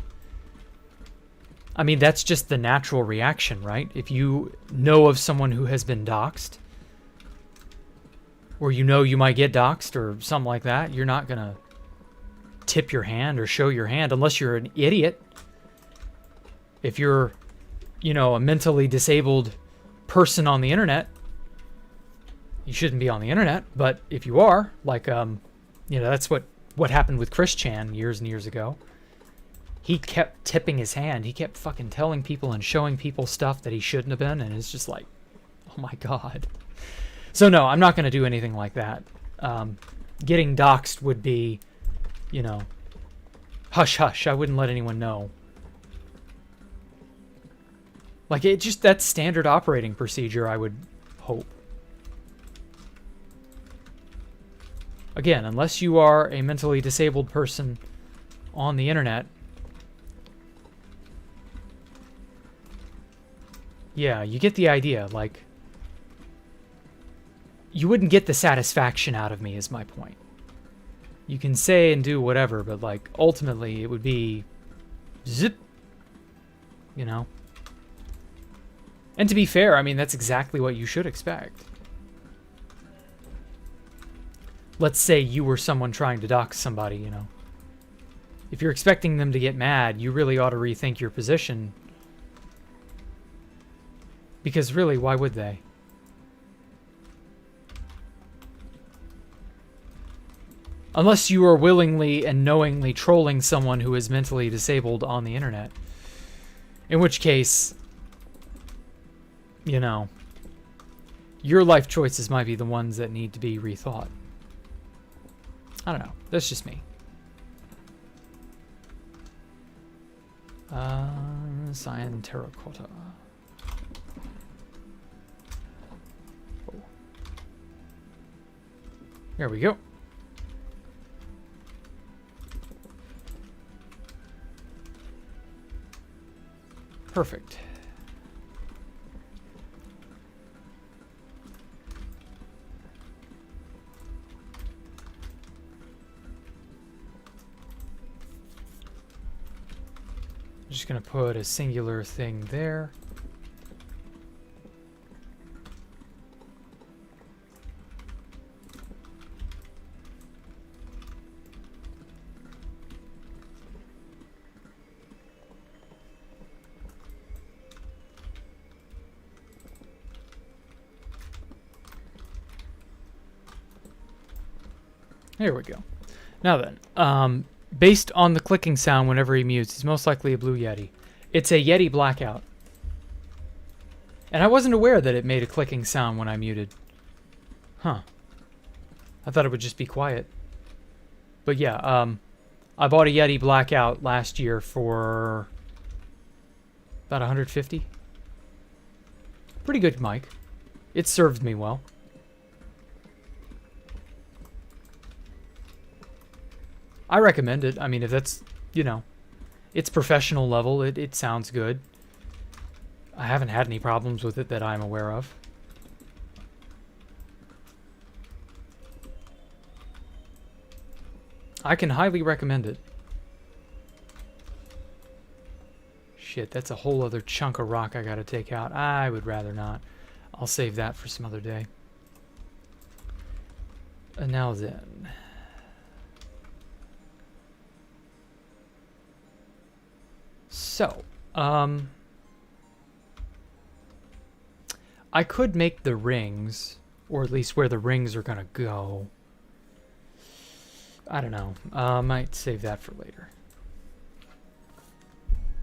Speaker 1: I mean, that's just the natural reaction, right? If you know of someone who has been doxxed, or you might get doxxed or something like that, you're not going to tip your hand or show your hand unless you're an idiot. If you're, a mentally disabled person on the internet, you shouldn't be on the internet. But if you are, like, that's what happened with Chris Chan years and years ago. He kept tipping his hand. He kept fucking telling people and showing people stuff that he shouldn't have been. And it's just like, oh my God. So no, I'm not going to do anything like that. Getting doxxed would be, hush hush. I wouldn't let anyone know. Like, that's standard operating procedure, I would hope. Again, unless you are a mentally disabled person on the internet, yeah, you get the idea. Like, you wouldn't get the satisfaction out of me, is my point. You can say and do whatever, but, like, ultimately it would be zip, And to be fair, I mean, that's exactly what you should expect. Let's say you were someone trying to dox somebody, If you're expecting them to get mad, you really ought to rethink your position. Because really, why would they? Unless you are willingly and knowingly trolling someone who is mentally disabled on the internet. In which case, your life choices might be the ones that need to be rethought. I don't know. That's just me. Cyan terracotta. Oh. There we go. Perfect. I'm just going to put a singular thing there. There we go. Now then, based on the clicking sound whenever he mutes, he's most likely a Blue Yeti. It's a Yeti blackout. And I wasn't aware that it made a clicking sound when I muted. Huh. I thought it would just be quiet. But yeah, I bought a Yeti blackout last year for about $150. Pretty good mic. It served me well. I recommend it. I mean, if that's, it's professional level, it sounds good. I haven't had any problems with it that I'm aware of. I can highly recommend it. Shit, that's a whole other chunk of rock I gotta take out. I would rather not. I'll save that for some other day. And now then. So, I could make the rings, or at least where the rings are gonna go. I don't know. Might save that for later.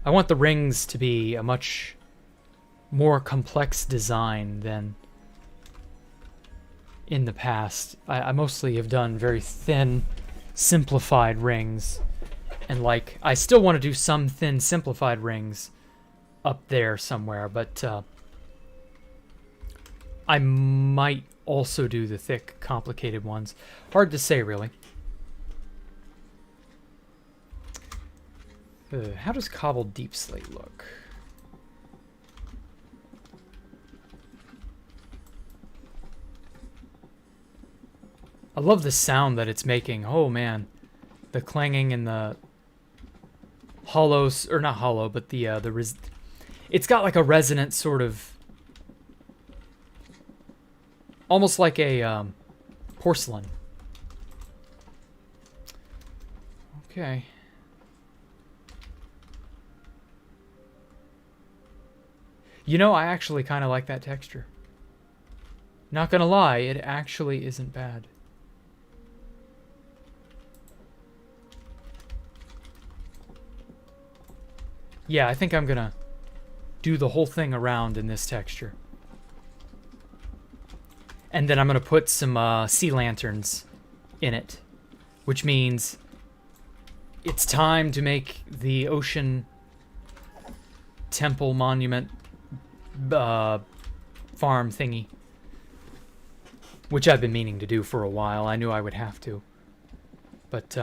Speaker 1: I want the rings to be a much more complex design than in the past. I mostly have done very thin, simplified rings. And like, I still want to do some thin, simplified rings up there somewhere, but I might also do the thick, complicated ones. Hard to say, really. How does cobbled deep slate look? I love the sound that it's making. Oh man, the clanging and the hollow, or not hollow, but it's got like a resonant sort of, almost like a porcelain. Okay. You know, I actually kind of like that texture. Not gonna lie, it actually isn't bad. Yeah, I think I'm gonna do the whole thing around in this texture. And then I'm gonna put some sea lanterns in it, which means it's time to make the ocean temple monument farm thingy, which I've been meaning to do for a while. I knew I would have to, but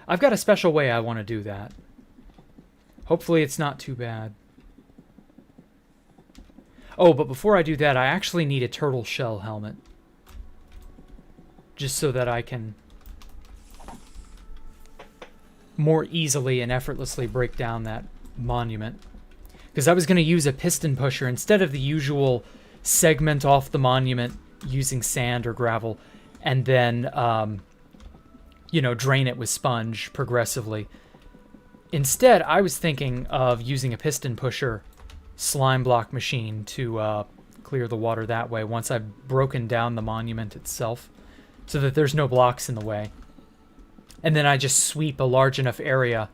Speaker 1: I've got a special way I want to do that. Hopefully it's not too bad. Oh, but before I do that, I actually need a turtle shell helmet, just so that I can more easily and effortlessly break down that monument. Because I was going to use a piston pusher instead of the usual segment off the monument using sand or gravel, and then, you know, drain it with sponge progressively. Instead, I was thinking of using a piston pusher slime block machine to clear the water that way once I've broken down the monument itself, so that there's no blocks in the way. And then I just sweep a large enough area,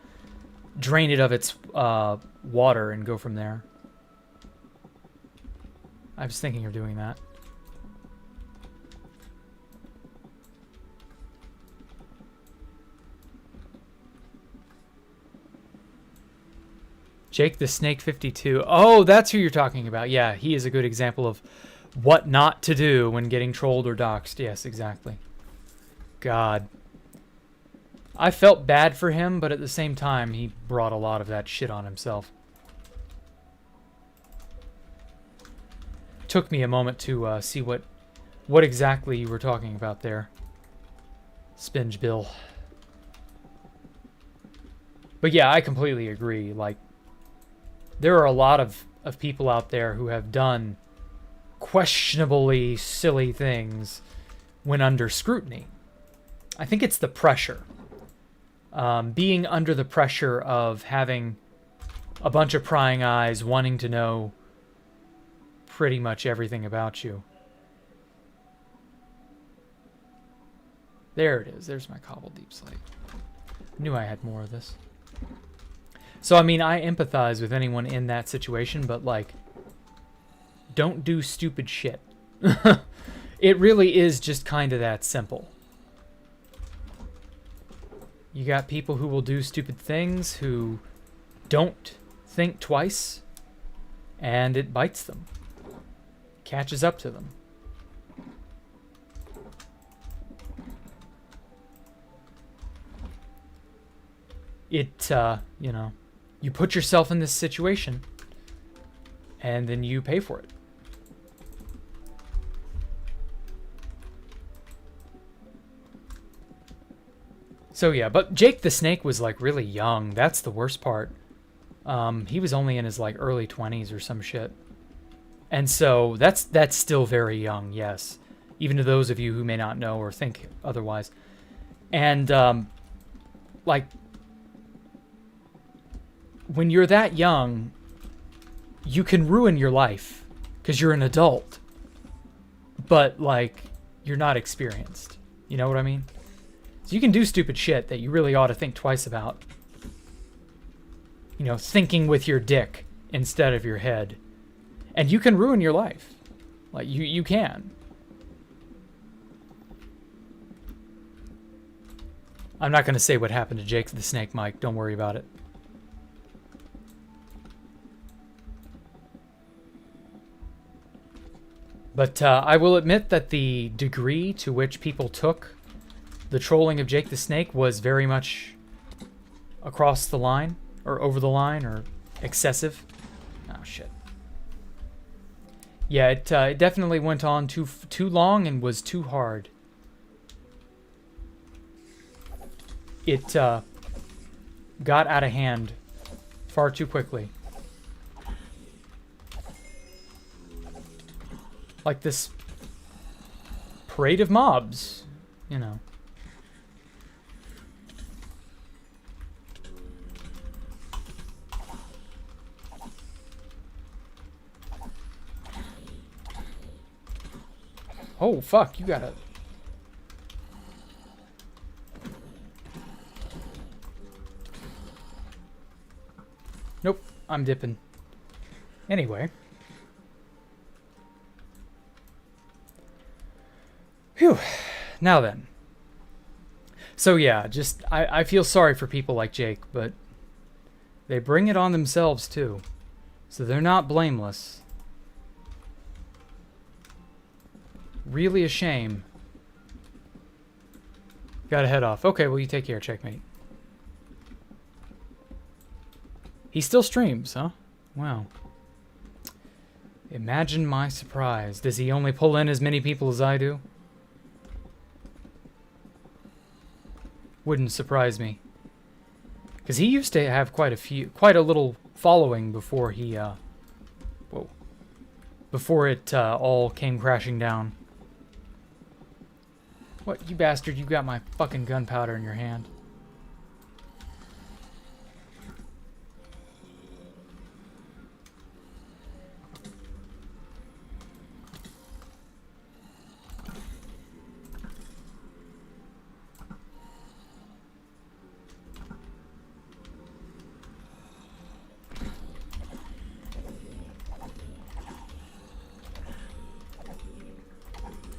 Speaker 1: drain it of its water, and go from there. I was thinking of doing that. Jake the Snake 52. Oh, that's who you're talking about. Yeah, he is a good example of what not to do when getting trolled or doxed. Yes, exactly. God. I felt bad for him, but at the same time, he brought a lot of that shit on himself. Took me a moment to see what exactly you were talking about there, Spinge Bill. But yeah, I completely agree. Like, there are a lot of people out there who have done questionably silly things when under scrutiny. I think it's the pressure. Being under the pressure of having a bunch of prying eyes wanting to know pretty much everything about you. There it is. There's my cobble deep slate. Knew I had more of this. So, I mean, I empathize with anyone in that situation, but, like, don't do stupid shit. It really is just kind of that simple. You got people who will do stupid things, who don't think twice, and it bites them. Catches up to them. It, you know, you put yourself in this situation, and then you pay for it. So yeah, but Jake the Snake was like really young. That's the worst part. He was only in his like early 20s or some shit. And so that's still very young, yes. Even to those of you who may not know or think otherwise. And like when you're that young, you can ruin your life because you're an adult. But like you're not experienced. You know what I mean? So you can do stupid shit that you really ought to think twice about. You know, thinking with your dick instead of your head. And you can ruin your life. Like, you can. I'm not going to say what happened to Jake the Snake, Mike. Don't worry about it. But I will admit that the degree to which people took the trolling of Jake the Snake was very much across the line, or over the line, or excessive. Oh, shit. Yeah, it definitely went on too long and was too hard. It got out of hand far too quickly. Like this parade of mobs, you know. Oh, fuck, you gotta... Nope, I'm dipping. Anyway. Phew. Now then. So yeah, just... I feel sorry for people like Jake, but... they bring it on themselves, too. So they're not blameless. Really a shame. Gotta head off. Okay, well, you take care, checkmate. He still streams, huh? Wow. Imagine my surprise. Does he only pull in as many people as I do? Wouldn't surprise me. Because he used to have quite a little following before he, whoa. Before it all came crashing down. What, you bastard, you got my fucking gunpowder in your hand.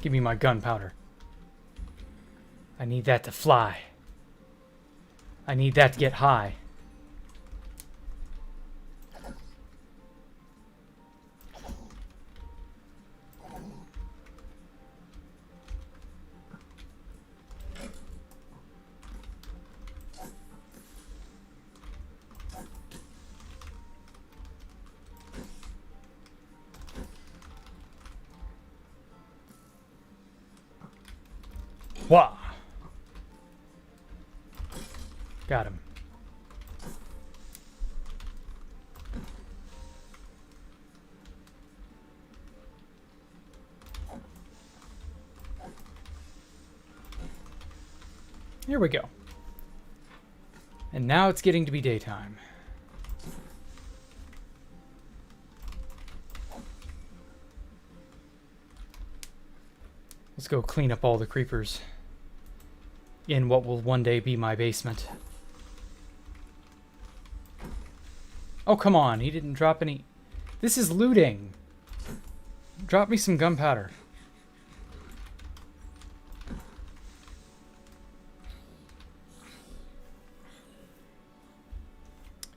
Speaker 1: Give me my gunpowder. I need that to fly. I need that to get high. Wah! Got him. Here we go. And now it's getting to be daytime. Let's go clean up all the creepers in what will one day be my basement. Oh, come on. He didn't drop any... This is looting. Drop me some gunpowder.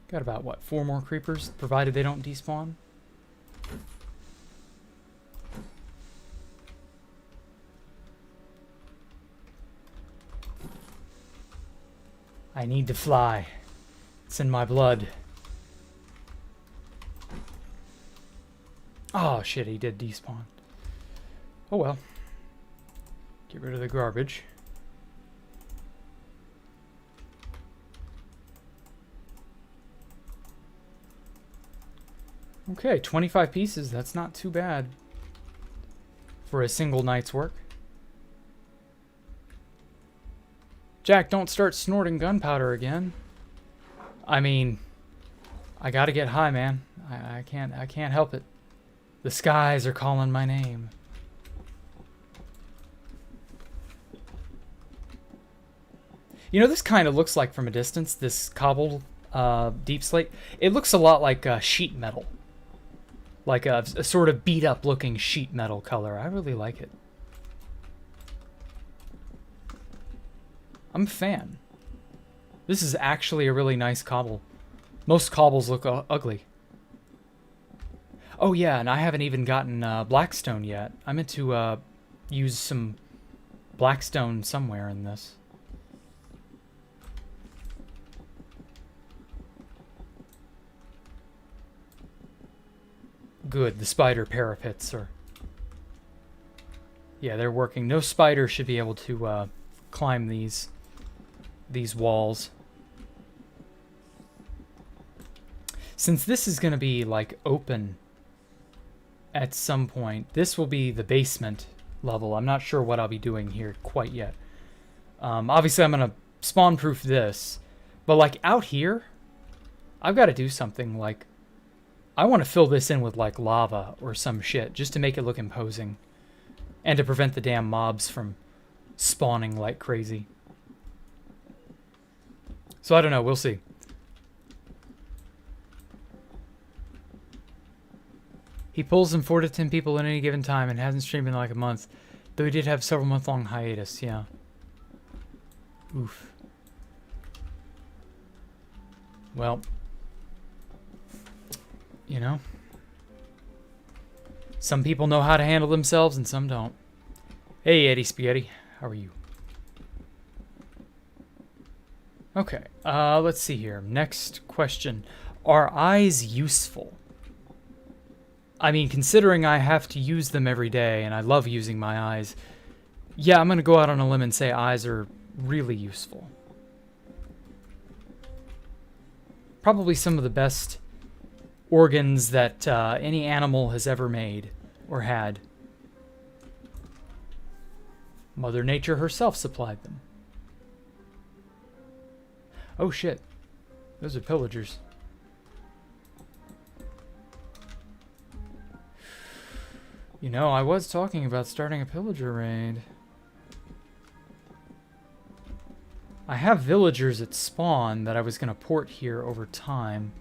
Speaker 1: Got about, what, 4 more creepers, provided they don't despawn? I need to fly. It's in my blood. Oh, shit, he did despawn. Oh, well. Get rid of the garbage. Okay, 25 pieces. That's not too bad for a single night's work. Jack, don't start snorting gunpowder again. I mean, I gotta get high, man. I can't help it. The skies are calling my name. You know, this kind of looks like, from a distance, this cobbled deep slate, it looks a lot like sheet metal. Like a sort of beat up looking sheet metal color. I really like it. I'm a fan. This is actually a really nice cobble. Most cobbles look ugly. Oh yeah, and I haven't even gotten blackstone yet. I meant to use some blackstone somewhere in this. Good, the spider parapets are... Yeah, they're working. No spider should be able to climb these walls. Since this is going to be, like, open at some point, this will be the basement level. I'm not sure what I'll be doing here quite yet. Obviously, I'm going to spawn-proof this. But, like, out here, I've got to do something, like... I want to fill this in with, like, lava or some shit, just to make it look imposing. And to prevent the damn mobs from spawning like crazy. So I don't know, we'll see. He pulls in 4 to 10 people at any given time and hasn't streamed in like a month. Though he did have several month-long hiatus, yeah. Oof. Well... You know, some people know how to handle themselves and some don't. Hey, Eddie Spaghetti. How are you? Okay, let's see here. Next question. Are eyes useful? I mean, considering I have to use them every day and I love using my eyes, yeah, I'm going to go out on a limb and say eyes are really useful. Probably some of the best organs that any animal has ever made or had. Mother Nature herself supplied them. Oh shit. Those are pillagers. You know, I was talking about starting a pillager raid. I have villagers at spawn that I was going to port here over time.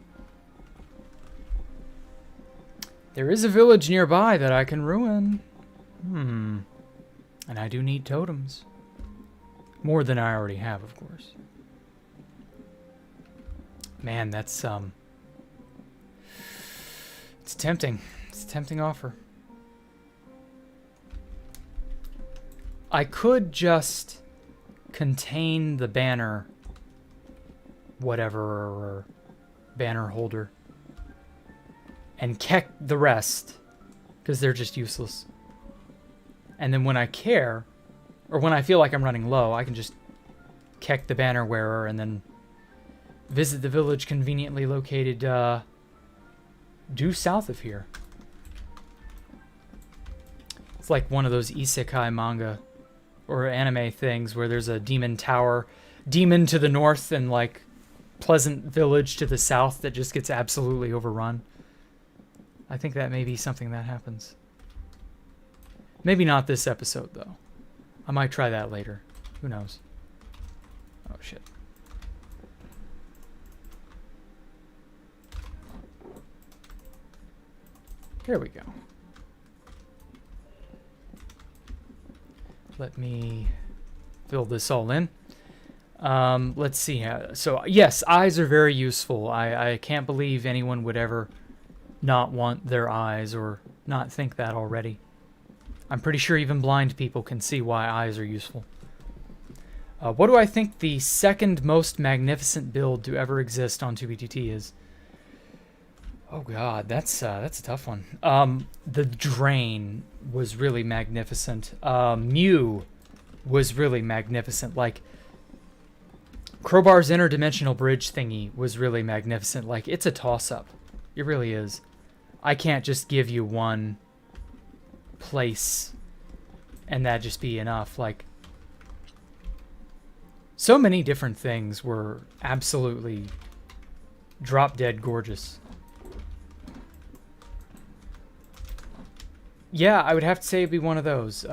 Speaker 1: There is a village nearby that I can ruin. And I do need totems. More than I already have, of course. Man, that's, it's tempting. It's a tempting offer. I could just contain the banner, whatever, or banner holder, and keck the rest, because they're just useless. And then when I care, or when I feel like I'm running low, I can just keck the banner wearer and then visit the village conveniently located due south of here. It's like one of those isekai manga or anime things where there's a demon tower, demon to the north, and like pleasant village to the south that just gets absolutely overrun. I think that may be something that happens. Maybe not this episode, though. I might try that later. Who knows? Oh, shit. There we go. Let me fill this all in. Let's see. So, yes, eyes are very useful. I can't believe anyone would ever not want their eyes or not think that already. I'm pretty sure even blind people can see why eyes are useful. What do I think the second most magnificent build to ever exist on 2BTT is? Oh god, that's a tough one. The Drain was really magnificent. Mew was really magnificent. Like, Crowbar's interdimensional bridge thingy was really magnificent. Like, it's a toss-up. It really is. I can't just give you one place and that just be enough. Like, so many different things were absolutely drop-dead gorgeous. Yeah, I would have to say it'd be one of those.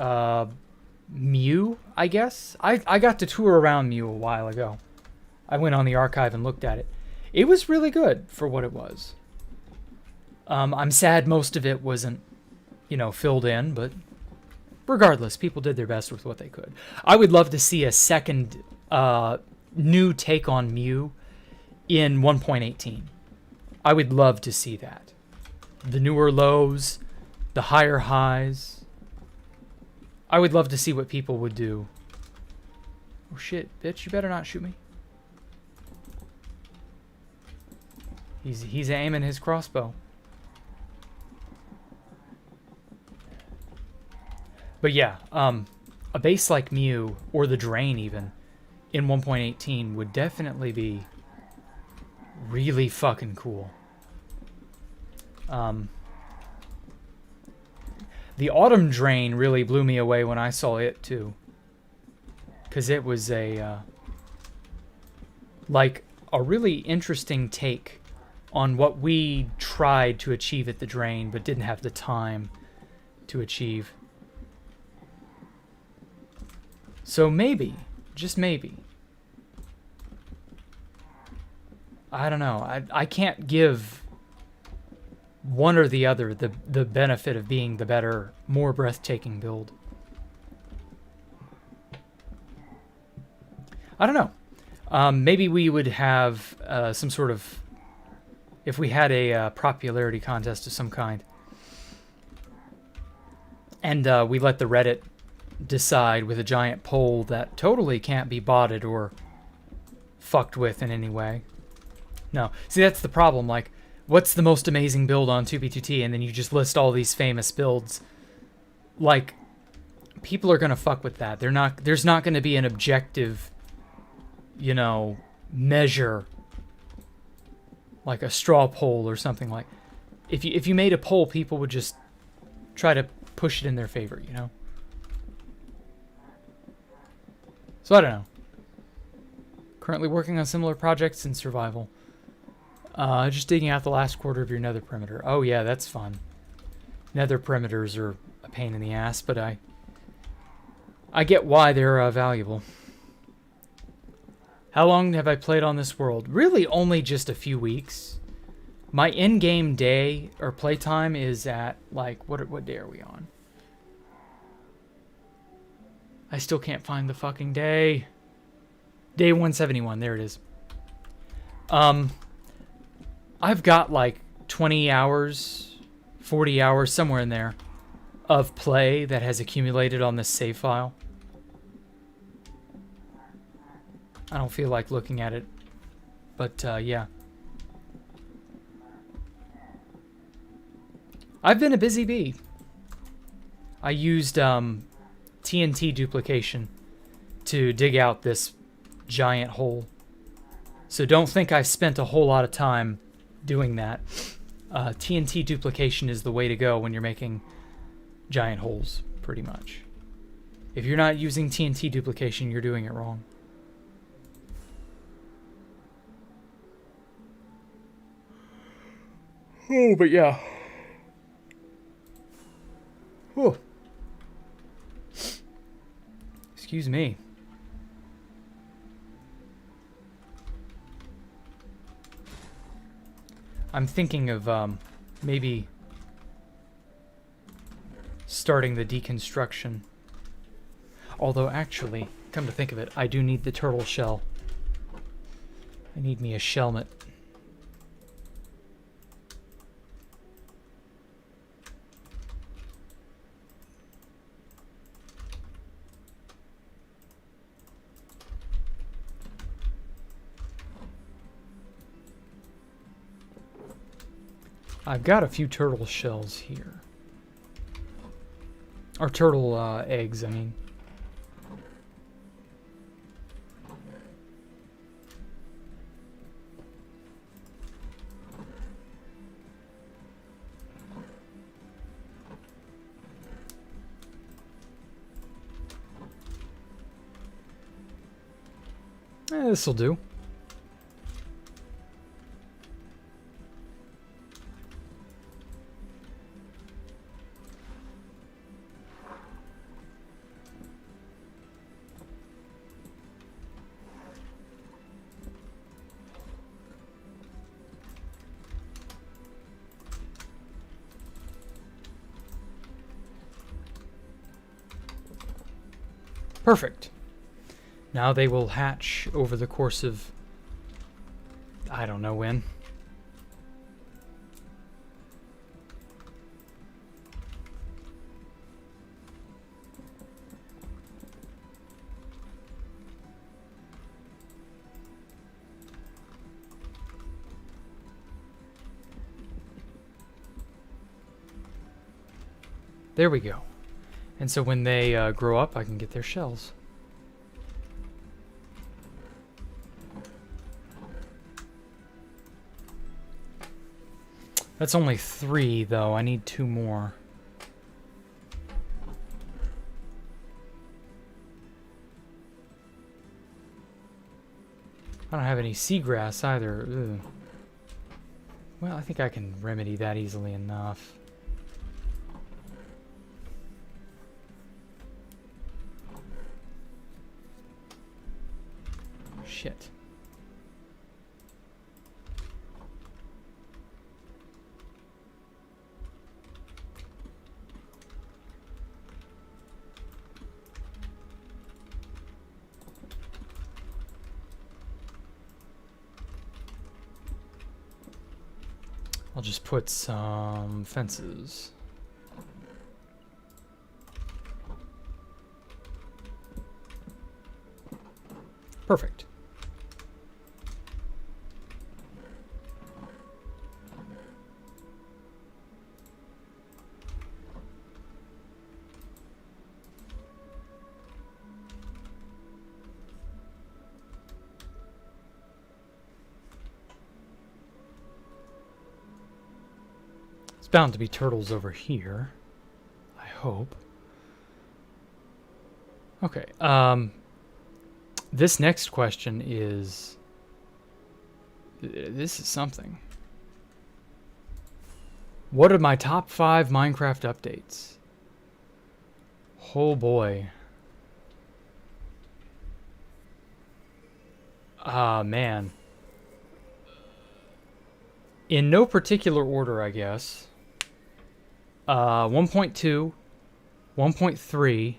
Speaker 1: Mew, I guess? I got to tour around Mew a while ago. I went on the archive and looked at it. It was really good for what it was. I'm sad most of it wasn't, filled in, but regardless, people did their best with what they could. I would love to see a second new take on Mew in 1.18. I would love to see that. The newer lows, the higher highs. I would love to see what people would do. Oh shit, bitch, you better not shoot me. He's aiming his crossbow. But yeah, a base like Mew, or the Drain even, in 1.18 would definitely be really fucking cool. The Autumn Drain really blew me away when I saw it too. Because it was a really interesting take on what we tried to achieve at the Drain but didn't have the time to achieve. So maybe, just maybe. I don't know. I can't give one or the other the benefit of being the better, more breathtaking build. I don't know. Maybe we would have some sort of... If we had a popularity contest of some kind. And we let the Reddit decide with a giant poll that totally can't be botted or fucked with in any way. No. See, that's the problem. Like, what's the most amazing build on 2B2T? And then you just list all these famous builds. Like, people are going to fuck with that. There's not going to be an objective, measure. Like a straw poll or something like. If you made a poll, people would just try to push it in their favor, So I don't know. Currently working on similar projects in survival. Just digging out the last quarter of your nether perimeter. Oh yeah, that's fun. Nether perimeters are a pain in the ass, but I get why they're valuable. How long have I played on this world? Really only just a few weeks. My in-game day or playtime is at, like, what day are we on? I still can't find the fucking day. Day 171, there it is. I've got like 20 hours, 40 hours, somewhere in there, of play that has accumulated on this save file. I don't feel like looking at it, but yeah. I've been a busy bee. I used TNT duplication to dig out this giant hole. So don't think I've spent a whole lot of time doing that. TNT duplication is the way to go when you're making giant holes, pretty much. If you're not using TNT duplication, you're doing it wrong. Oh, but yeah. Whew. Excuse me. I'm thinking of maybe starting the deconstruction. Although actually, come to think of it, I do need the turtle shell. I need me a shellmet. I've got a few turtle shells here. Or turtle eggs, I mean. This'll do. Perfect. Now they will hatch over the course of, I don't know when. There we go. And so when they grow up, I can get their shells. That's only 3, though. I need 2 more. I don't have any seagrass either. Ugh. Well, I think I can remedy that easily enough. Shit. I'll just put some fences. Perfect. It's bound to be turtles over here, I hope. Okay, this next question is... This is something. What are my top 5 Minecraft updates? Oh boy. Ah, man. In no particular order, I guess. 1.2, 1.3,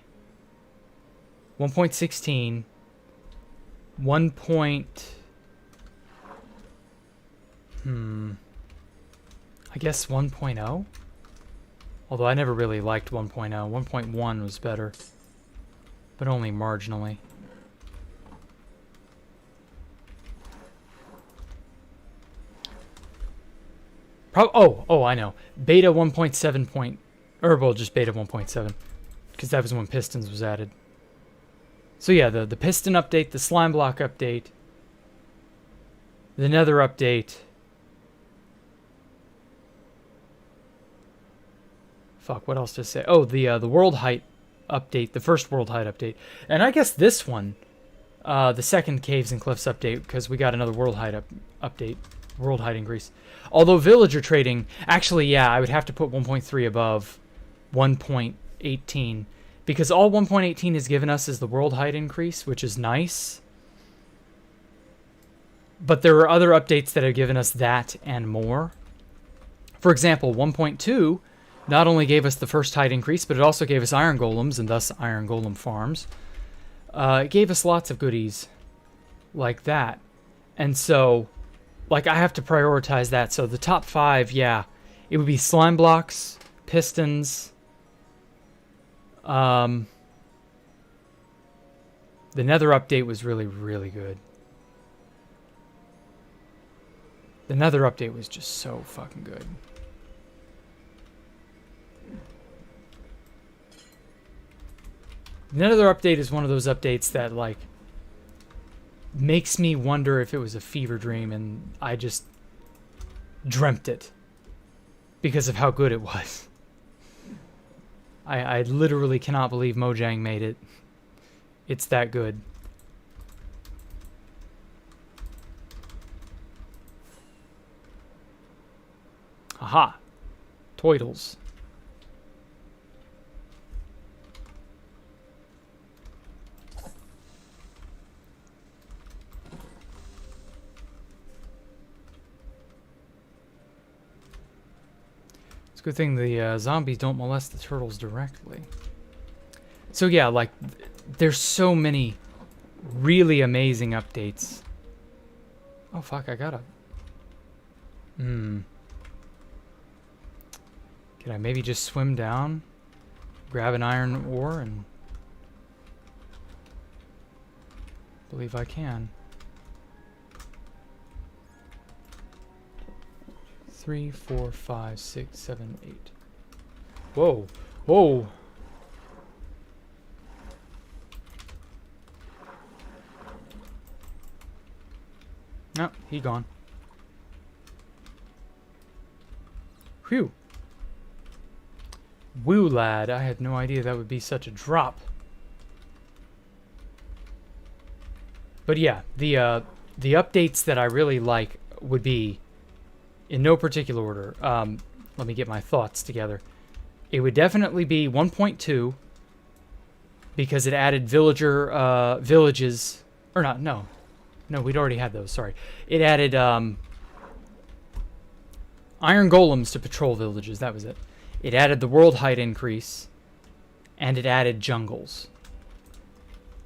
Speaker 1: 1.16, 1. I guess 1.0? Although I never really liked 1.0. 1.1 was better, but only marginally. Oh, I know. Beta 1.7 or well, just beta 1.7, because that was when pistons was added. So yeah, the piston update, the slime block update, the nether update. Fuck, what else to say? Oh, the world height update, the first world height update, and I guess this one, the second caves and cliffs update, because we got another world height update. World height increase. Although villager trading, actually, yeah, I would have to put 1.3 above 1.18, because all 1.18 has given us is the world height increase, which is nice. But there are other updates that have given us that and more. For example, 1.2 not only gave us the first height increase, but it also gave us iron golems, and thus iron golem farms. It gave us lots of goodies like that. And so... like, I have to prioritize that. So the top 5, yeah, it would be slime blocks, pistons. The nether update was really, really good. The nether update was just so fucking good. Another update is one of those updates that, like, makes me wonder if it was a fever dream and I just dreamt it because of how good it was. I literally cannot believe Mojang made it. It's that good. Aha! Toidles. It's a good thing the zombies don't molest the turtles directly. So yeah, like, there's so many really amazing updates. Oh fuck, I gotta... Can I maybe just swim down, grab an iron ore, and... believe I can. 3, 4, 5, 6, 7, 8. Whoa. Whoa. No, he gone. Whew. Woo, lad. I had no idea that would be such a drop. But yeah, the updates that I really like would be, in no particular order, let me get my thoughts together. It would definitely be 1.2, because it added villages, or not, no, we'd already had those, sorry. It added iron golems to patrol villages, that was it. It added the world height increase, and it added jungles.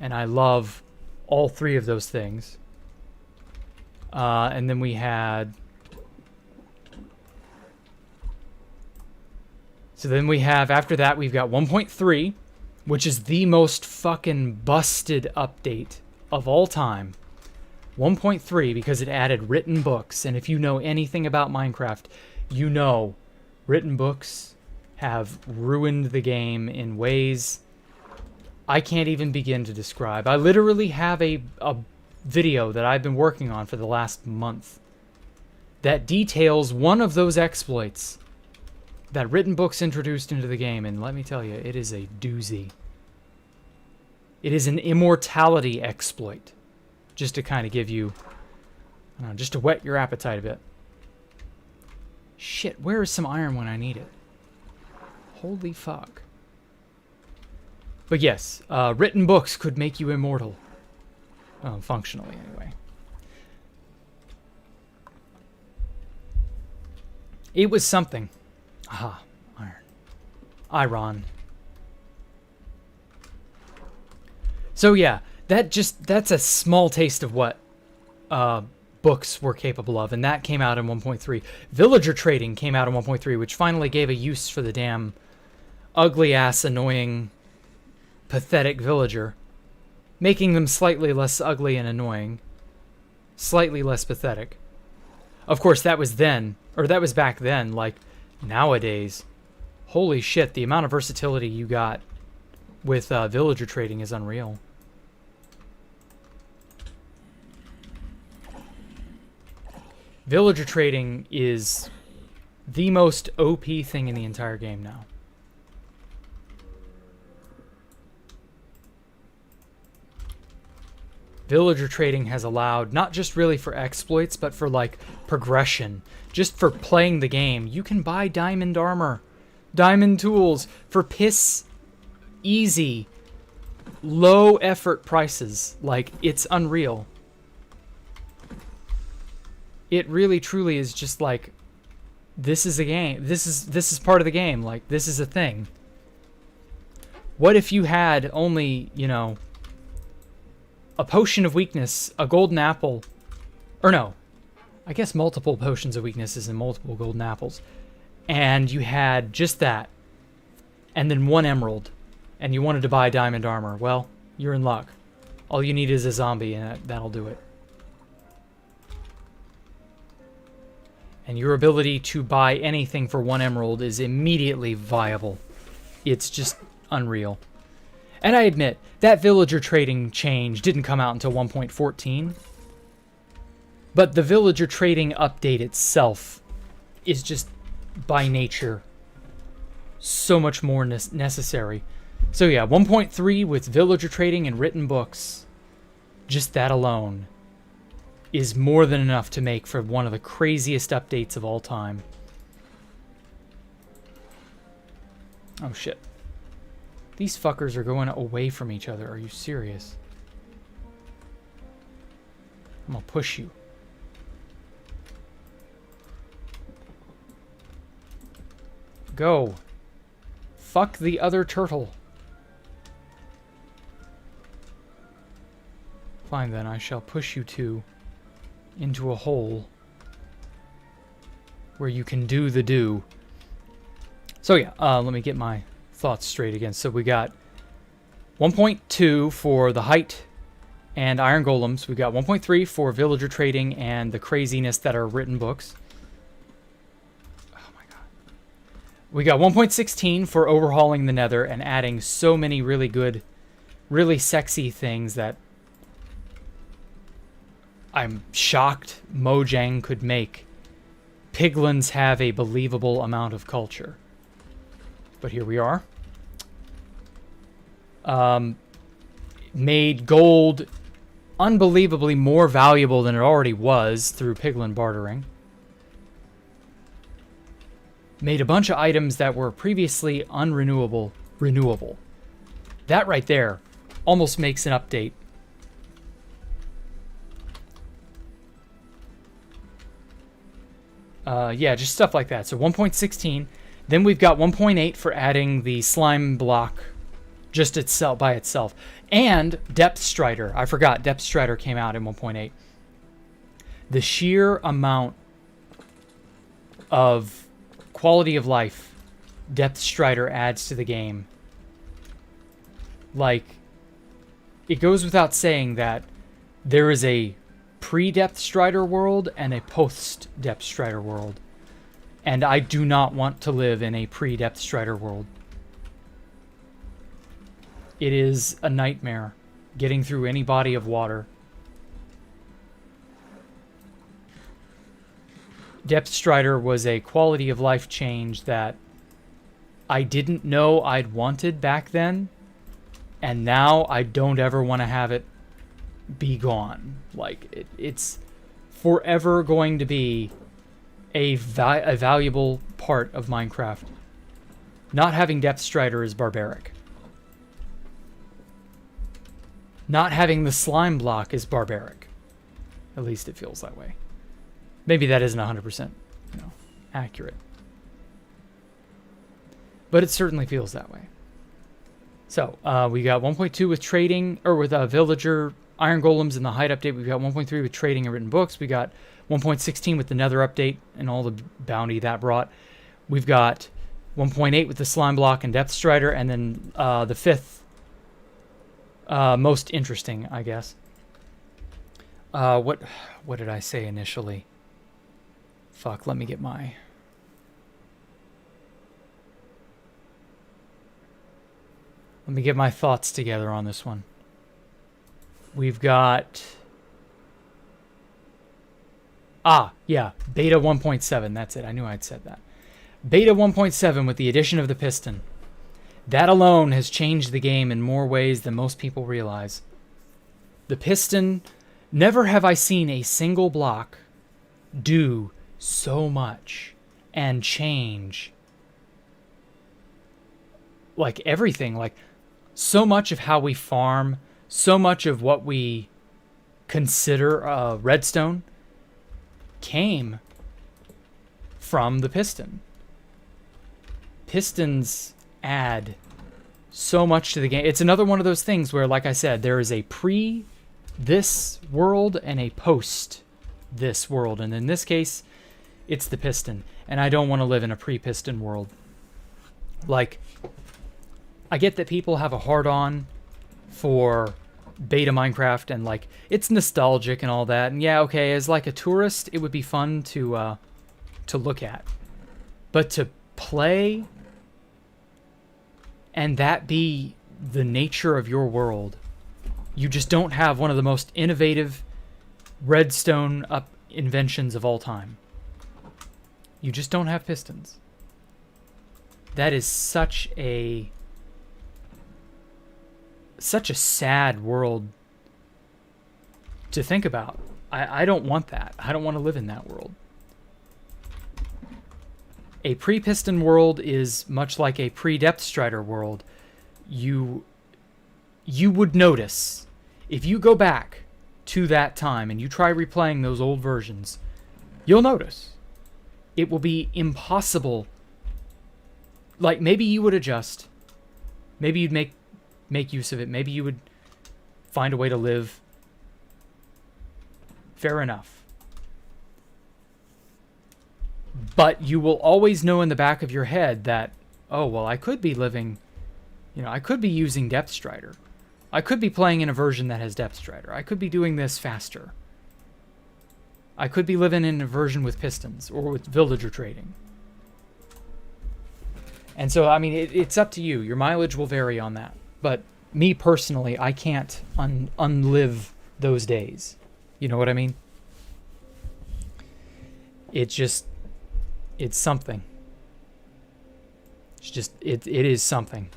Speaker 1: And I love all three of those things. And then we had... So then we have, after that, we've got 1.3, which is the most fucking busted update of all time. 1.3, because it added written books. And if you know anything about Minecraft, you know written books have ruined the game in ways I can't even begin to describe. I literally have a video that I've been working on for the last month that details one of those exploits that written books introduced into the game, and let me tell you, it is a doozy. It is an immortality exploit, just to kind of give you, I don't know, just to whet your appetite a bit. Shit, where is some iron when I need it? Holy fuck. But yes, written books could make you immortal. Functionally, anyway. It was something. Aha, iron. Iron. So yeah, that's a small taste of what books were capable of, and that came out in 1.3. Villager trading came out in 1.3, which finally gave a use for the damn ugly-ass, annoying, pathetic villager, making them slightly less ugly and annoying, slightly less pathetic. Of course, that was then, or that was back then. Like, nowadays, holy shit, the amount of versatility you got with villager trading is unreal. Villager trading is the most OP thing in the entire game now. Villager trading has allowed, not just really for exploits, but for, like, progression. Just for playing the game. You can buy diamond armor, diamond tools for piss easy, low effort prices. Like, it's unreal. It really truly is just like, this is a game. This is part of the game. Like, this is a thing. What if you had only, you know, a potion of weakness, a golden apple, or no, I guess multiple potions of weaknesses and multiple golden apples, and you had just that, and then one emerald, and you wanted to buy diamond armor? Well, you're in luck. All you need is a zombie, and that'll do it. And your ability to buy anything for one emerald is immediately viable. It's just unreal. And I admit, that villager trading change didn't come out until 1.14. But the villager trading update itself is just, by nature, so much more necessary. So yeah, 1.3 with villager trading and written books, just that alone, is more than enough to make for one of the craziest updates of all time. Oh shit. These fuckers are going away from each other. Are you serious? I'm gonna push you. Go. Fuck the other turtle. Fine then, I shall push you two into a hole where you can do the do. So yeah, let me get my thoughts straight again. So we got 1.2 for the height and iron golems. We got 1.3 for villager trading and the craziness that are written books. Oh my god. We got 1.16 for overhauling the nether and adding so many really good, really sexy things that I'm shocked Mojang could make. Piglins have a believable amount of culture. But here we are. Made gold unbelievably more valuable than it already was through piglin bartering. Made a bunch of items that were previously unrenewable renewable. That right there almost makes an update. Yeah, just stuff like that. So 1.16. Then we've got 1.8 for adding the slime block just itself by itself. And Depth Strider. I forgot, Depth Strider came out in 1.8. The sheer amount of quality of life Depth Strider adds to the game. Like, it goes without saying that there is a pre-Depth Strider world and a post-Depth Strider world. And I do not want to live in a pre-Depth Strider world. It is a nightmare getting through any body of water. Depth Strider was a quality of life change that I didn't know I'd wanted back then. And now I don't ever want to have it be gone. Like, it's forever going to be a valuable part of Minecraft. Not having Depth Strider is barbaric. Not having the slime block is barbaric. At least it feels that way. Maybe that isn't 100%, accurate. But it certainly feels that way. So, we got 1.2 with trading, or with villager iron golems in the height update. We've got 1.3 with trading and written books. We got 1.16 with the nether update and all the bounty that brought. We've got 1.8 with the slime block and Depth Strider, and then the fifth most interesting, I guess. What did I say initially? Fuck, let me get my... Let me get my thoughts together on this one. We've got... yeah, Beta 1.7. That's it. I knew I'd said that. Beta 1.7 with the addition of the piston. That alone has changed the game in more ways than most people realize. The piston... Never have I seen a single block do so much and change. Like everything. Like, so much of how we farm, so much of what we consider redstone came from the piston. Pistons add so much to the game. It's another one of those things where, like I said, there is a pre this world and a post this world. And in this case, it's the piston. And I don't want to live in a pre-piston world. Like, I get that people have a hard-on for beta Minecraft and, like, it's nostalgic and all that. And yeah, okay, as like a tourist, it would be fun to look at. But to play and that be the nature of your world, you just don't have one of the most innovative redstone up inventions of all time. You just don't have pistons. That is such a sad world to think about. I don't want that. I don't want to live in that world. A pre-piston world is much like a pre-Depth Strider world. You would notice, if you go back to that time and you try replaying those old versions, you'll notice it will be impossible. Like, maybe you would adjust. Maybe you'd make use of it. Maybe you would find a way to live. Fair enough. But you will always know in the back of your head that, oh, well, I could be living, I could be using Depth Strider. I could be playing in a version that has Depth Strider. I could be doing this faster. I could be living in a version with pistons or with villager trading. And so, I mean, it's up to you. Your mileage will vary on that. But me personally, I can't unlive those days. You know what I mean? It's something. It is something.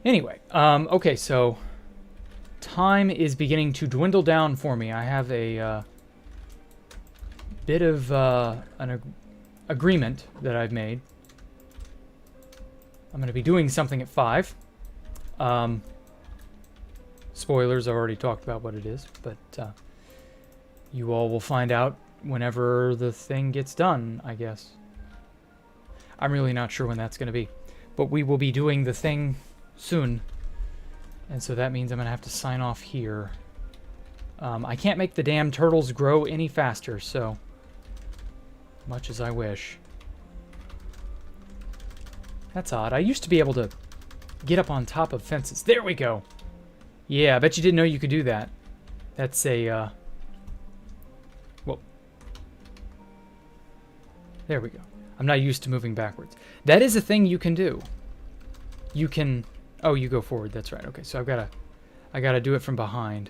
Speaker 1: Anyway, okay, so time is beginning to dwindle down for me. I have a bit of an agreement that I've made. I'm going to be doing something at 5. Spoilers, I've already talked about what it is, but you all will find out whenever the thing gets done, I guess. I'm really not sure when that's going to be, but we will be doing the thing soon, and so that means I'm going to have to sign off here. I can't make the damn turtles grow any faster, so much as I wish. That's odd. I used to be able to get up on top of fences. There we go. Yeah, I bet you didn't know you could do that. That's a, well, there we go. I'm not used to moving backwards. That is a thing you can do. You can, oh, you go forward. That's right. Okay, so I gotta do it from behind.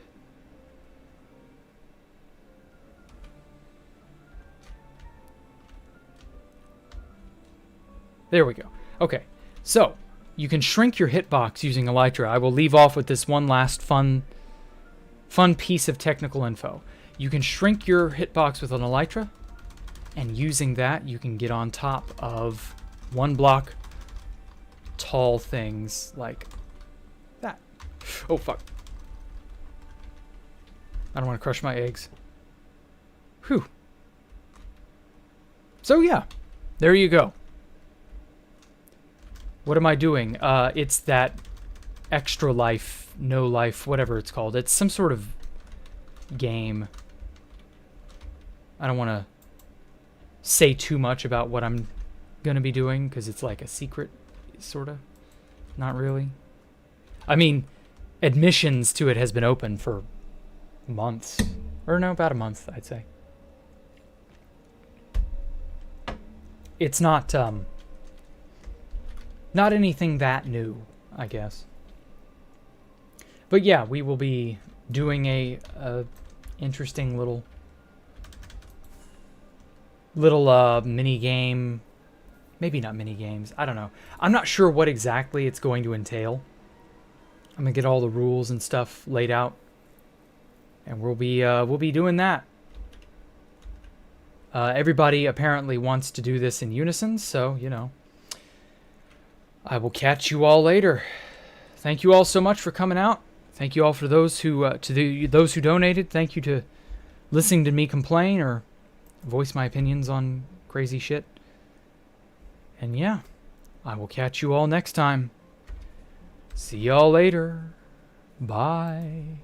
Speaker 1: There we go. Okay, so you can shrink your hitbox using Elytra. I will leave off with this one last fun piece of technical info. You can shrink your hitbox with an Elytra, and using that, you can get on top of 1 block tall things like that. Oh, fuck. I don't want to crush my eggs. Whew. So, yeah, there you go. What am I doing? It's that extra life, no life, whatever it's called. It's some sort of game. I don't want to say too much about what I'm going to be doing because it's like a secret, sort of. Not really. I mean, admissions to it has been open for months. Or no, about a month, I'd say. It's not anything that new, I guess. But yeah, we will be doing a interesting little mini game. Maybe not mini games. I don't know. I'm not sure what exactly it's going to entail. I'm gonna get all the rules and stuff laid out, and we'll be doing that. Everybody apparently wants to do this in unison, so you know. I will catch you all later. Thank you all so much for coming out. Thank you all for those who those who donated. Thank you to listening to me complain or voice my opinions on crazy shit. And yeah, I will catch you all next time. See y'all later. Bye.